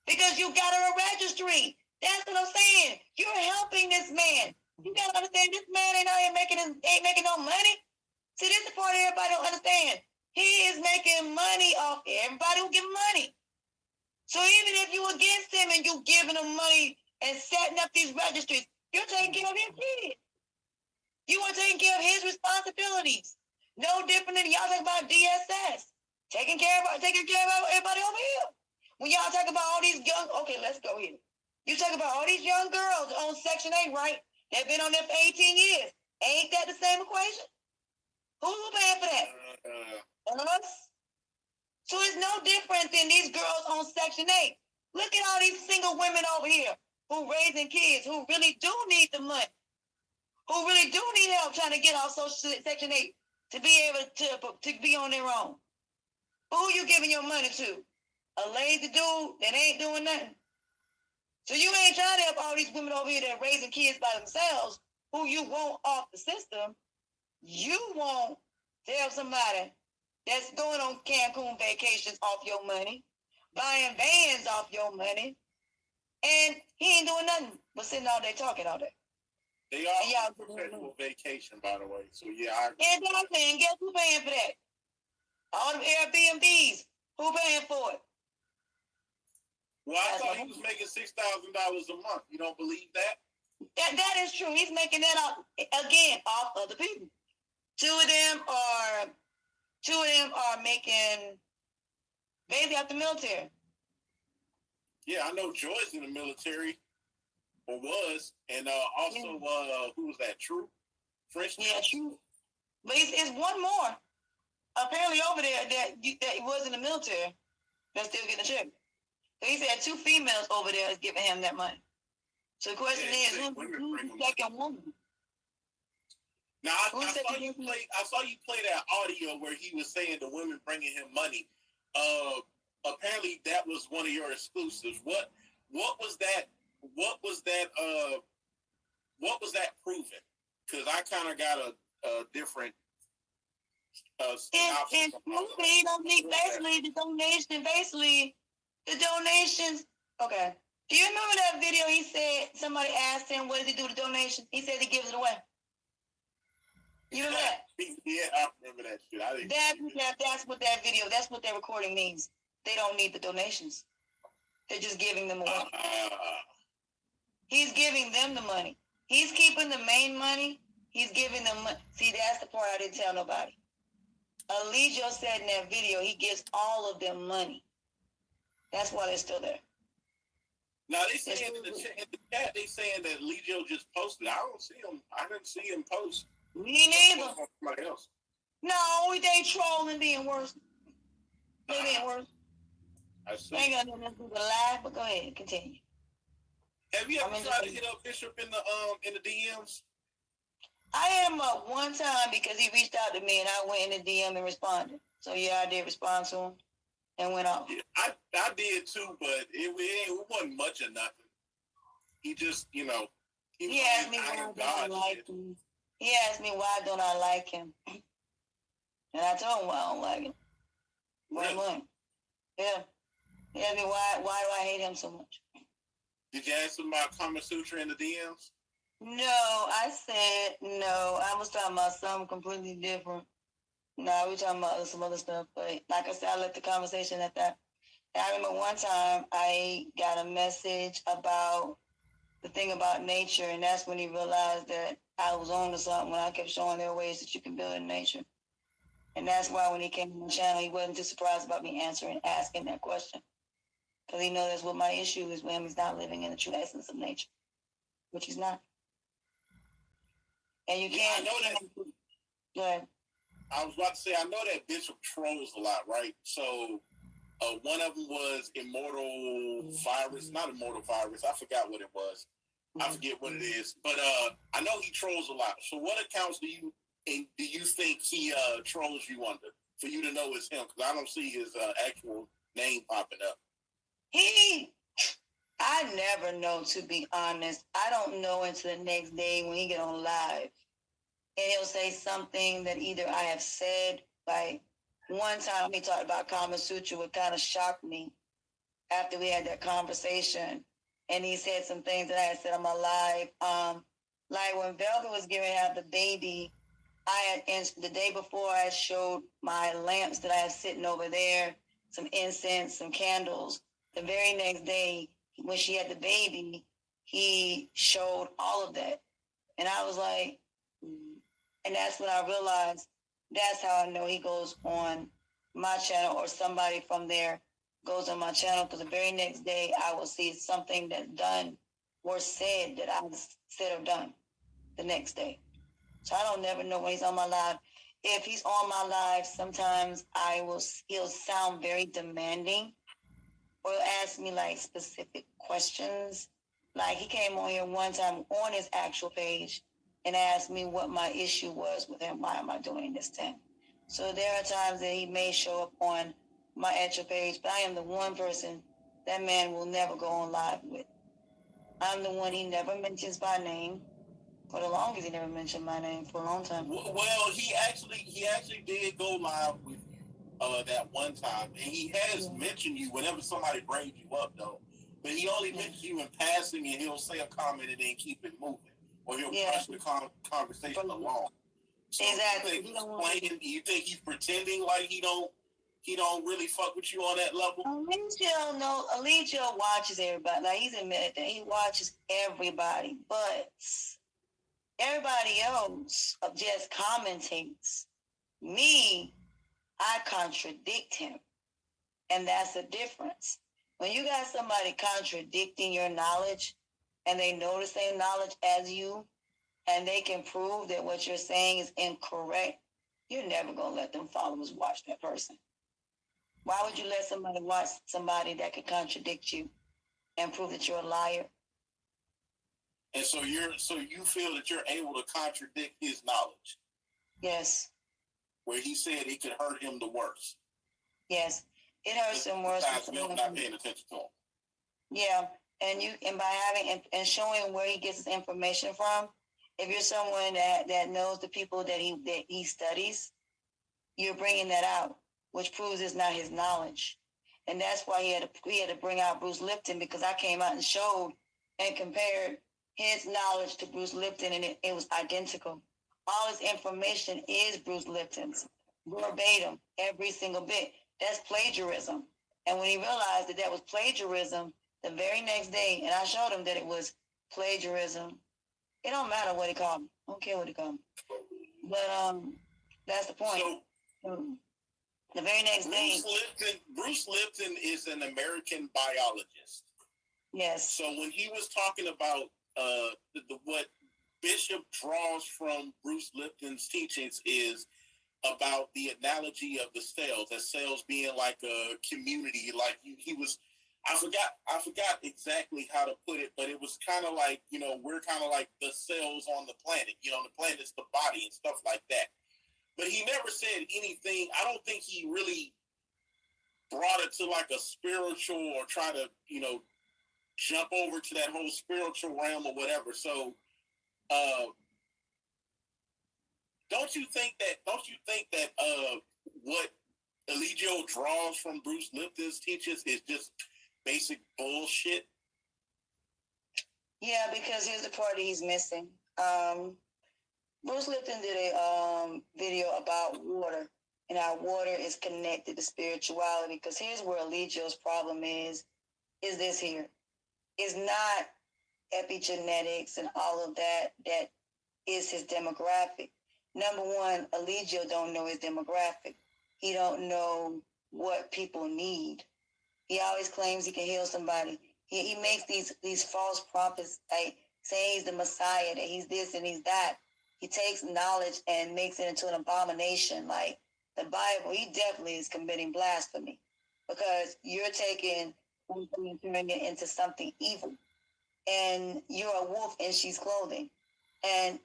because you got her a registry. That's what I'm saying. You're helping this man. You got to understand, this man ain't making no money. See, this is the part everybody don't understand. He is making money off everybody who give him money. So even if you against him and you giving him money and setting up these registries, you're taking care of his kids. You are taking care of his responsibilities. No different than y'all talk about DSS. Taking care of everybody over here. When y'all talk about all these young, okay, let's go here. You talk about all these young girls on Section 8, right? They've been on there for 18 years. Ain't that the same equation? Who's paying for that? Us? So it's no different than these girls on Section 8. Look at all these single women over here who raising kids, who really do need the money, who really do need help trying to get off Section 8 to be able to be on their own. Who you giving your money to? A lazy dude that ain't doing nothing. So you ain't trying to help all these women over here that are raising kids by themselves, who you want off the system. You want to help somebody that's going on Cancun vacations off your money, buying vans off your money, and he ain't doing nothing but sitting all day talking all day. They are on perpetual vacation, by the way. So yeah, Exactly. And guess who paying for that? All them Airbnbs. Who paying for it? Well, I thought he was making $6,000 a month. You don't believe that? That is true. He's making that off again off other people. Two of them are making basically out the military. Yeah, I know Joy's in the military, or was, and also who was that? True, French. Yeah, True. But it's one more apparently over there that was in the military that's still getting a check. So he said 2 females over there is giving him that money. So the question is, who's the second woman? Now I saw you play that audio where he was saying the women bringing him money. Apparently that was one of your exclusives. What was that? What was that? What was that proving? Because I kind of got a different. Basically, the donations. Okay. Do you remember that video? He said somebody asked him, "What does he do with the donations?" He said he gives it away. You remember that? Yeah, I remember that shit. That's what that video. That's what that recording means. They don't need the donations. They're just giving them away. He's giving them the money. He's keeping the main money. He's giving them money. See, that's the part I didn't tell nobody. Alijio said in that video, he gives all of them money. That's why they're still there. Now they saying in the chat, they saying that Alijio just posted. I don't see him. I didn't see him post. Me neither. Somebody else. No, they trolling, being worse. They being worse. I see. I ain't got nothing to do with live, but go ahead, continue. Have you ever tried to hit up Bishop in the DMs? I hit him up one time because he reached out to me and I went in the DM and responded. So yeah, I did respond to him and went off. Yeah, I did too, but it wasn't much of nothing. He just, he asked me why I don't like him. He asked me why don't I like him. And I told him why I don't like him. Really? Yeah. He asked me why do I hate him so much. Did you ask him about Kama Sutra in the DMs? No, I said no. I was talking about something completely different. No, we were talking about some other stuff. But like I said, I left the conversation at that. And I remember one time I got a message about the thing about nature, and that's when he realized that I was on to something when I kept showing there are ways that you can build in nature. And that's why when he came on the channel, he wasn't too surprised about me asking that question. Because he knows that's what my issue is with him. He's not living in the true essence of nature, which he's not. And you can't. Yeah, I know that. Go ahead. I was about to say, I know that Bishop trolls a lot, right? So one of them was Immortal Virus. Not Immortal Virus. I forgot what it was. I forget what it is. But I know he trolls a lot. So what accounts do you think he trolls you under for you to know it's him? Because I don't see his actual name popping up. I never know, to be honest. I don't know until the next day when he get on live. And he'll say something that either I have said, like one time he talked about Kama Sutra, what kind of shocked me after we had that conversation. And he said some things that I had said on my live. Like when Velvet was giving out the baby, the day before I showed my lamps that I have sitting over there, some incense, some candles. The very next day, when she had the baby, he showed all of that. And I was like, and that's when I realized that's how I know he goes on my channel or somebody from there goes on my channel, because the very next day I will see something that's done or said that I said or done the next day. So I don't never know when he's on my live. If he's on my live, sometimes he'll sound very demanding or ask me like specific questions. Like he came on here one time on his actual page and asked me what my issue was with him. Why am I doing this to him? So there are times that he may show up on my actual page, but I am the one person that man will never go on live with. I'm the one he never mentions by name. For the longest, he never mentioned my name for a long time. Well, he actually did go live with you that one time, and he has mentioned you whenever somebody brings you up, though. But he only mentions you in passing, and he'll say a comment and then keep it moving, or he'll push the conversation along. So exactly. You think he's pretending like he don't really fuck with you on that level? Alijio watches everybody. Like he's admitted that he watches everybody, but everybody else just commentates. Me, I contradict him. And that's the difference. When you got somebody contradicting your knowledge and they know the same knowledge as you and they can prove that what you're saying is incorrect, you're never going to let them followers watch that person. Why would you let somebody watch somebody that could contradict you and prove that you're a liar? And so you feel that you're able to contradict his knowledge. Yes. Where he said it could hurt him the worst. Yes. It hurts him worse. Besides not paying attention to him. Yeah. And by having and showing where he gets his information from, if you're someone that knows the people that he studies, you're bringing that out, which proves it's not his knowledge. And that's why he had to bring out Bruce Lipton, because I came out and showed and compared his knowledge to Bruce Lipton, and it was identical. All his information is Bruce Lipton's, verbatim, every single bit. That's plagiarism. And when he realized that was plagiarism, the very next day, and I showed him that it was plagiarism. It don't matter what he called me. I don't care what he called me. But that's the point. So, the very next day, Bruce Lipton is an American biologist. Yes. So when he was talking about what Bishop draws from Bruce Lipton's teachings is about the analogy of the cells, as cells being like a community. Like he was, I forgot exactly how to put it, but it was kind of like, we're kind of like the cells on the planet. The planet's the body and stuff like that. But he never said anything. I don't think he really brought it to like a spiritual or try to, jump over to that whole spiritual realm or whatever. So, don't you think that what Eligio draws from Bruce Lipton's teachings is just basic bullshit? Yeah, because here's the part that he's missing. Bruce Lipton did a video about water, and how water is connected to spirituality. Because here's where Eligio's problem is this here. It's not epigenetics and all of that is his demographic. Number one, Eligio don't know his demographic. He don't know what people need. He always claims he can heal somebody. He makes these false prophets, like saying he's the Messiah, that he's this and he's that. He takes knowledge and makes it into an abomination. Like the Bible, he definitely is committing blasphemy, because you're taking and turning it into something evil. And you're a wolf in sheep's clothing. And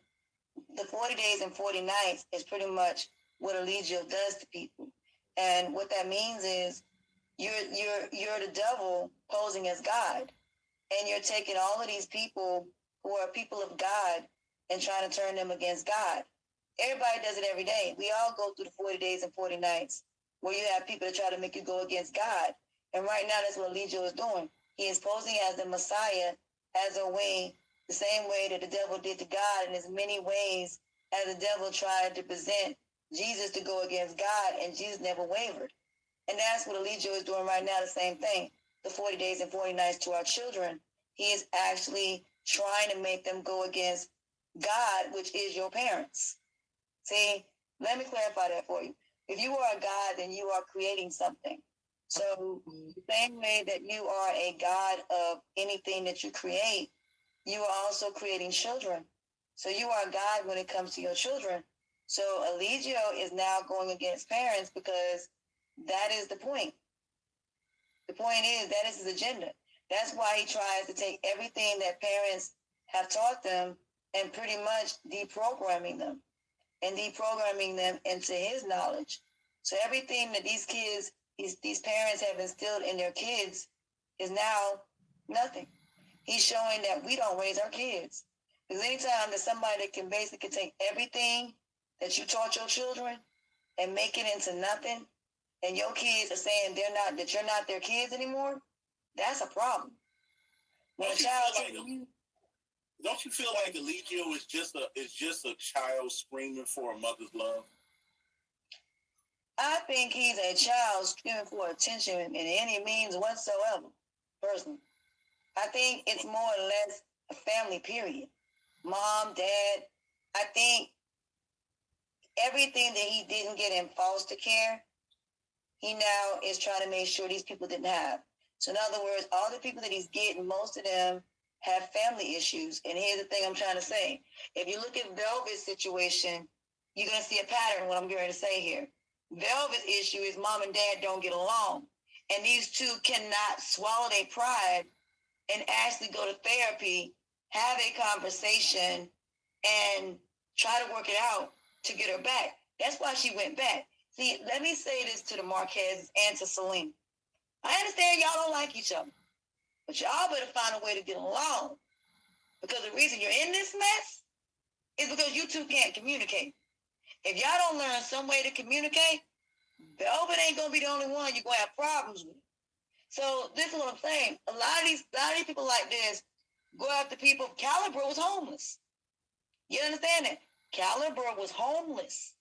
the 40 days and 40 nights is pretty much what Eligio does to people. And what that means is you're the devil posing as God. And you're taking all of these people who are people of God and trying to turn them against God. Everybody does it every day. We all go through the 40 days and 40 nights where you have people that try to make you go against God. And right now, that's what Eligio is doing. He is posing as the Messiah as a way, the same way that the devil did to God, in as many ways as the devil tried to present Jesus to go against God, and Jesus never wavered. And that's what Eligio is doing right now, the same thing. The 40 days and 40 nights to our children. He is actually trying to make them go against God, which is your parents. See, let me clarify that for you. If you are a God, then you are creating something. So the same way that you are a God of anything that you create, you are also creating children. So you are God when it comes to your children. So Eligio is now going against parents because that is the point. The point is that is his agenda. That's why he tries to take everything that parents have taught them and pretty much deprogramming them into his knowledge. So everything that these kids, these parents have instilled in their kids is now nothing. He's showing that we don't raise our kids. Because anytime that somebody that can basically take everything that you taught your children and make it into nothing, and your kids are saying that you're not their kids anymore, that's a problem. When a child don't you feel like Eligio is just a child screaming for a mother's love? I think he's a child screaming for attention in any means whatsoever, personally. I think it's more or less a family, period. Mom, dad. I think everything that he didn't get in foster care, he now is trying to make sure these people didn't have. So in other words, all the people that he's getting, most of them have family issues. And here's the thing I'm trying to say. If you look at Velvet's situation, you're going to see a pattern in what I'm going to say here. Velvet's issue is mom and dad don't get along. And these two cannot swallow their pride and actually go to therapy have a conversation and try to work it out to get her back. That's why she went back. See, let me say this to the Marquezes and to Celine. I understand y'all don't like each other, but y'all better find a way to get along. Because the reason you're in this mess is because you two can't communicate. If y'all don't learn some way to communicate, Velvet ain't gonna be the only one you're gonna have problems with. So this is what I'm saying. A lot of these people like this go after people. Caliber was homeless. You understand that? Caliber was homeless.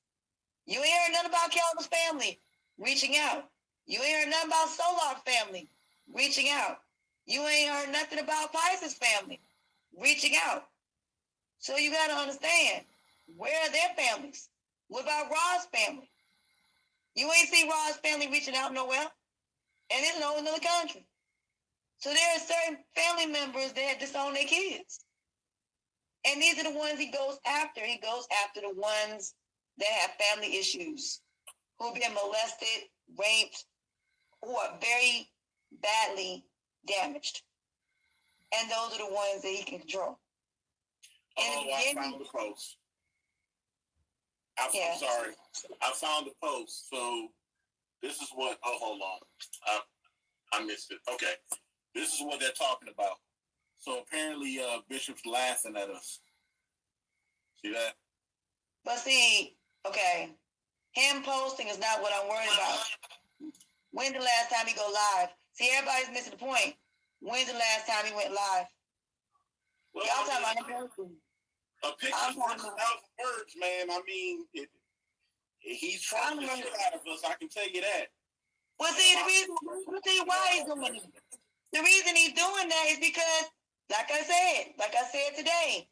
You ain't heard nothing about Caliber's family reaching out. You ain't heard nothing about Solar family reaching out. You ain't heard nothing about Pisces family reaching out. So you got to understand, where are their families? What about Rod's family? You ain't see Rod's family reaching out nowhere. And it's in another country. So there are certain family members that disown their kids. And these are the ones he goes after. He goes after the ones that have family issues, who've been molested, raped, who are very badly damaged. And those are the ones that he can control. I found the post. I'm sorry. I found the post. So this is what, hold on. I missed it. Okay. This is what they're talking about. So apparently Bishop's laughing at us. See that? But see, okay, him posting is not what I'm worried about. When's the last time he go live? See, everybody's missing the point. When's the last time he went live? Well, y'all talking about him posting. A picture's worth 1,000 words, man. I mean, he's trying to shit out of us. I can tell you that. Well, see, the reason why he's doing it. The reason he's doing that is because, like I said today,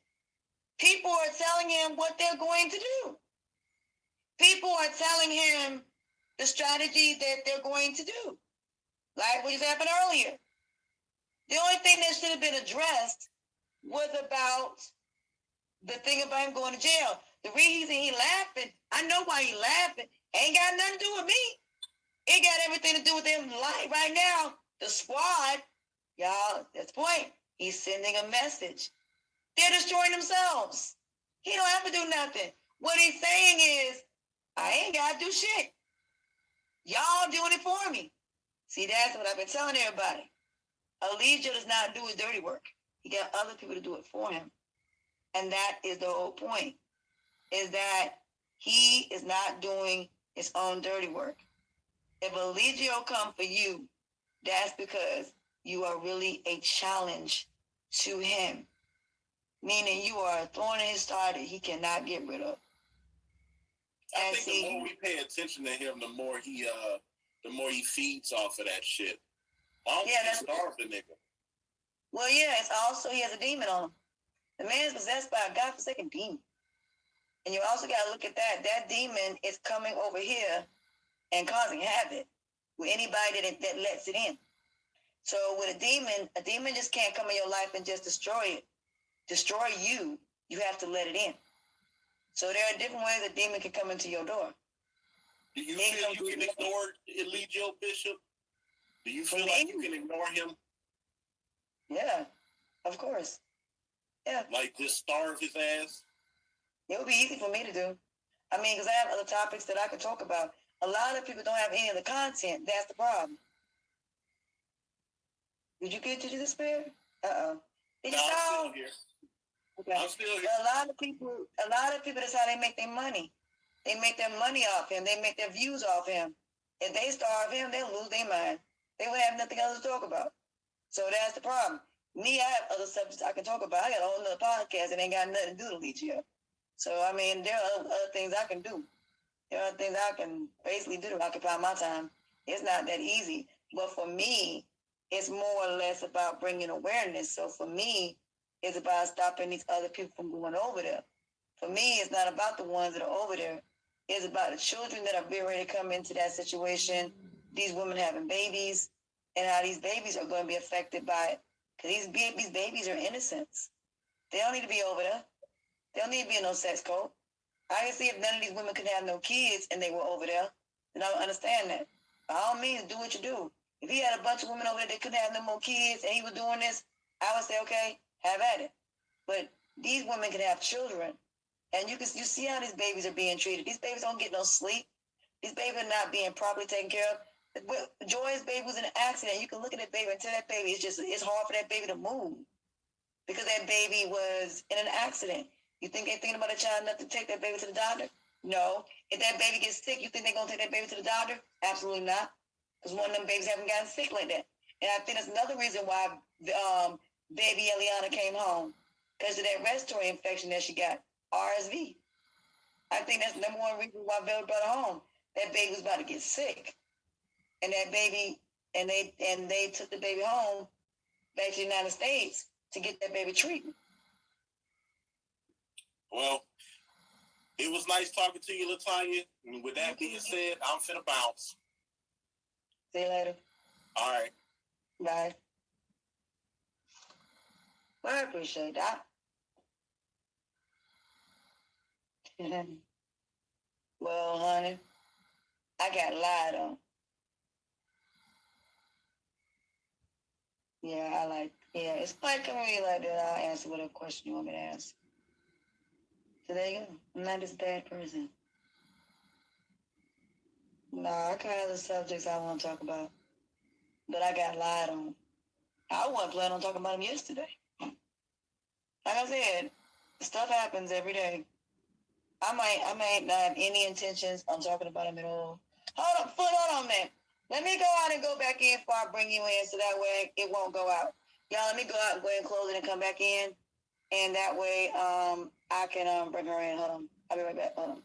people are telling him what they're going to do. People are telling him the strategy that they're going to do. Like what just happened earlier. The only thing that should have been addressed was about the thing about him going to jail. The reason he laughing, I know why he laughing, ain't got nothing to do with me. It got everything to do with them right now. The squad, y'all, that's the point. He's sending a message. They're destroying themselves. He don't have to do nothing. What he's saying is, I ain't got to do shit. Y'all doing it for me. See, that's what I've been telling everybody. Elijah does not do his dirty work. He got other people to do it for him. And that is the whole point, is that he is not doing his own dirty work. If Eligio come for you, that's because you are really a challenge to him. Meaning you are throwing his star that he cannot get rid of. I think the more we pay attention to him, the more he feeds off of that shit. Why don't you starve the nigga? Well, yeah, it's also he has a demon on him. The man is possessed by a godforsaken demon. And you also got to look at that. That demon is coming over here and causing havoc with anybody that lets it in. So with a demon just can't come in your life and just destroy it. Destroy you, you have to let it in. So there are different ways a demon can come into your door. Do you feel you can ignore Eligio Bishop? Do you feel like you can ignore him? Yeah, of course. Yeah. Like just starve his ass? It would be easy for me to do. I mean, because I have other topics that I could talk about. A lot of people don't have any of the content. That's the problem. Did you get to the spirit? Uh-oh. Did you I'm still here. Okay. I'm still here. Well, a lot of people, that's how they make their money. They make their money off him. They make their views off him. If they starve him, they'll lose their mind. They will have nothing else to talk about. So that's the problem. Me, I have other subjects I can talk about. I got a whole other podcast that ain't got nothing to do with Eligio. So, I mean, there are other things I can do. There are things I can basically do to occupy my time. It's not that easy. But for me, it's more or less about bringing awareness. So for me, it's about stopping these other people from going over there. For me, it's not about the ones that are over there. It's about the children that are being ready to come into that situation, these women having babies, and how these babies are going to be affected by it. Because these babies are innocents. They don't need to be over there. They don't need to be in no sex code. I can see if none of these women could have no kids and they were over there, then I would understand that. By all means, do what you do. If he had a bunch of women over there that couldn't have no more kids and he was doing this, I would say, okay, have at it. But these women can have children, and you see how these babies are being treated. These babies don't get no sleep. These babies are not being properly taken care of. Joy's baby was in an accident. You can look at that baby and tell that baby it's hard for that baby to move because that baby was in an accident. You think they're thinking about a child enough to take that baby to the doctor? No. If that baby gets sick, you think they're gonna take that baby to the doctor? Absolutely not. Because one of them babies haven't gotten sick like that. And I think that's another reason why baby Eliana came home. Because of that respiratory infection that she got, RSV. I think that's the number one reason why Bill brought her home. That baby was about to get sick. And that baby, and they took the baby home back to the United States to get that baby treatment. Well, it was nice talking to you, Latoyna. And with that being said, I'm finna bounce. See you later. All right. Bye. Well, I appreciate that. Well, honey, I got lied on. Yeah, it's like coming like that. I'll answer whatever question you want me to ask. So there you go. I'm not this bad person. No, I can have the subjects I want to talk about. But I got lied on. I wasn't planning on talking about them yesterday. Like I said, stuff happens every day. I might not have any intentions on talking about them at all. Hold on, man. Let me go out and go back in before I bring you in, so that way it won't go out. Y'all, let me go out and go ahead and close it and come back in, and that way I can bring her in. Hold on, I'll be right back. Hold on.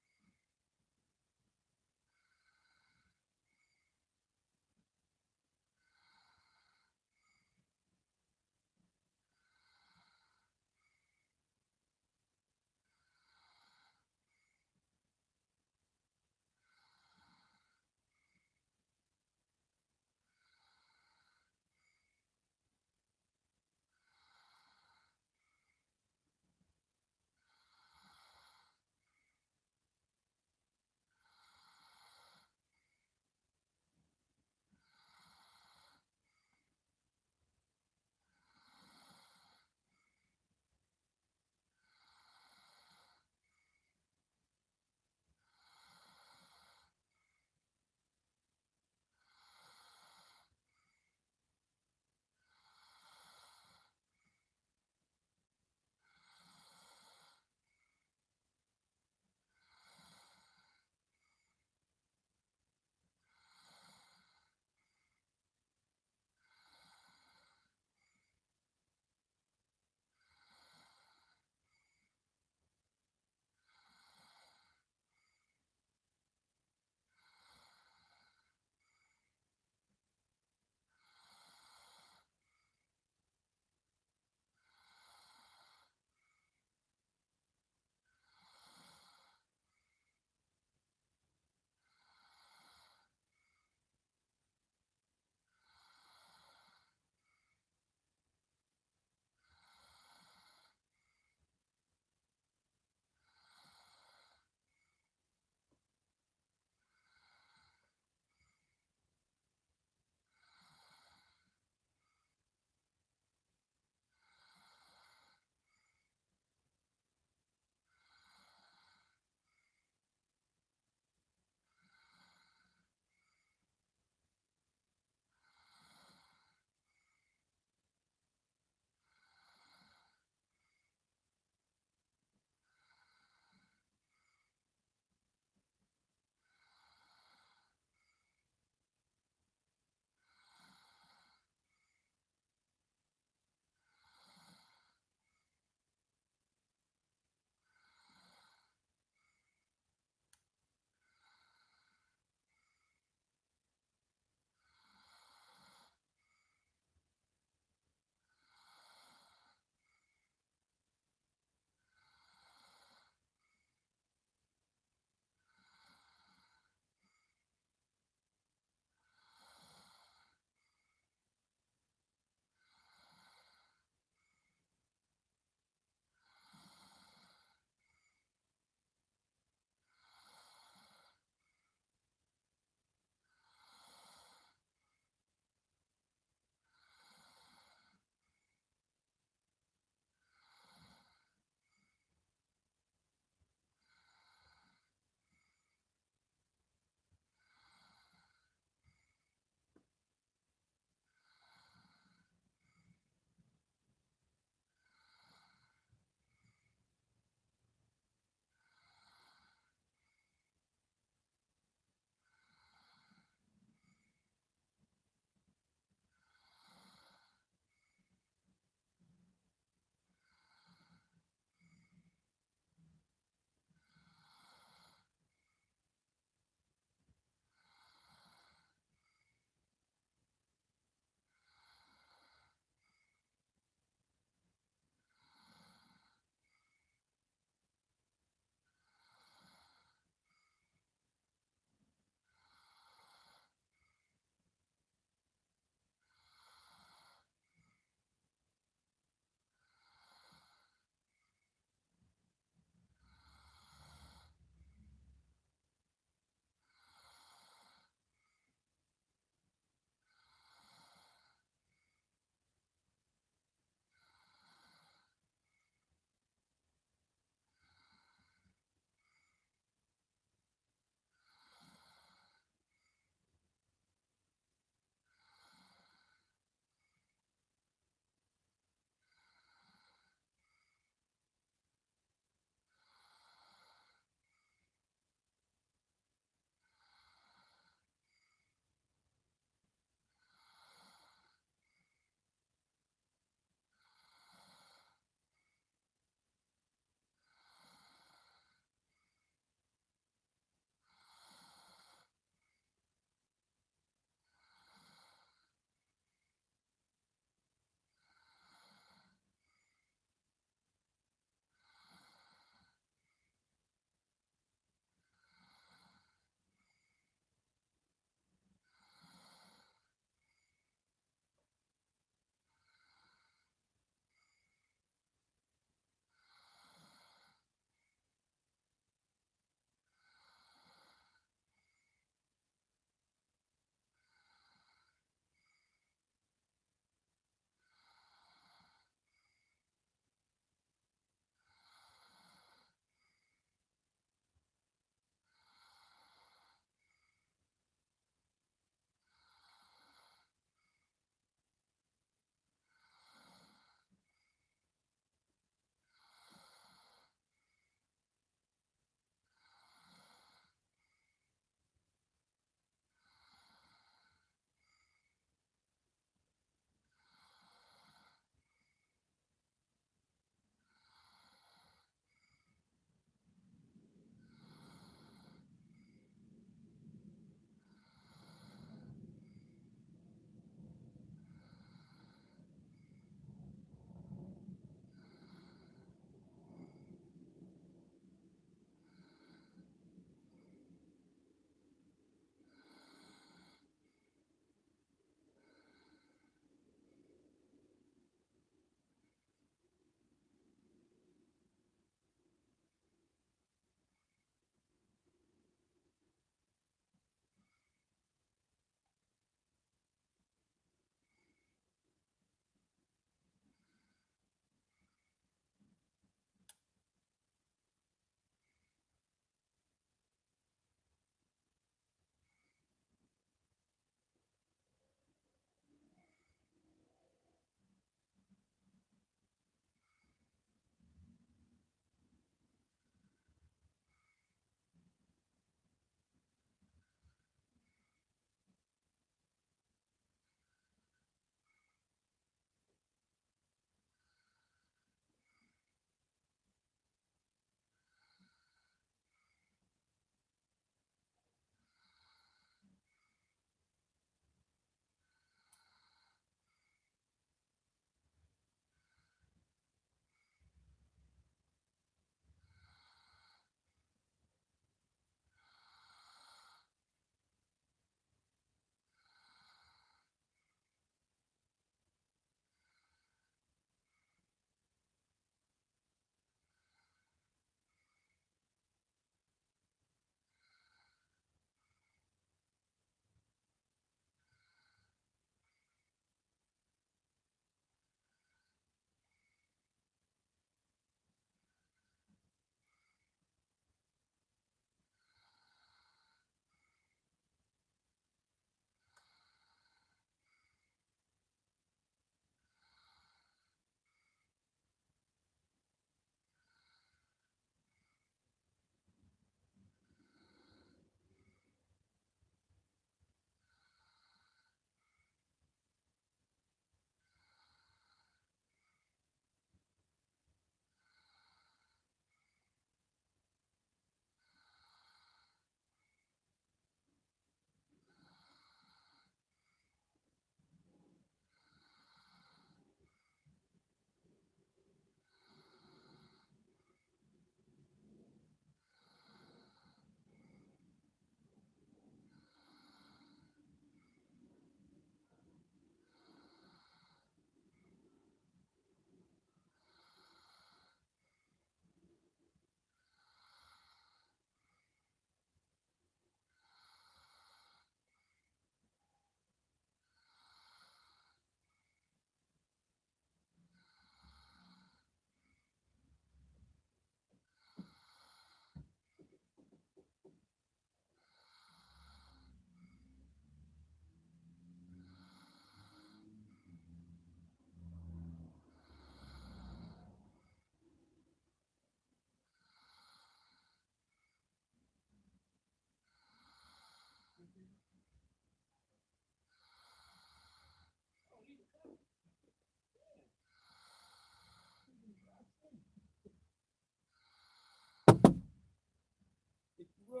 Bro,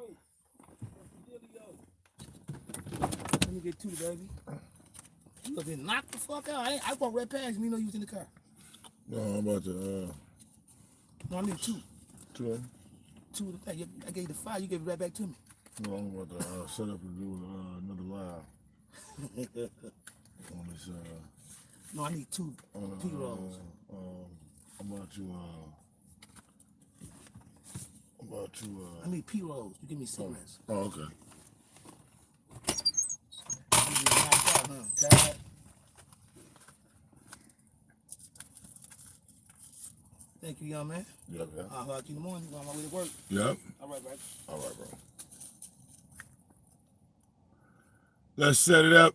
let me get 2, baby. You gonna get knocked the fuck out. I walked right past me, know you was in the car. No, I'm about to, No, I need 2. 2. 2 of the thing. I gave you the 5, you gave it right back to me. No, I'm about to set up and do another live on this, No, I need 2 P-rolls. I'm about to, I need P-rolls. You give me cigarettes. oh, okay. You get knocked out, huh? God. Thank you, young man. Yep, yeah. I'll talk to you in the morning. I'm on my way to work. Yep. All right, right. All right, bro. Let's set it up.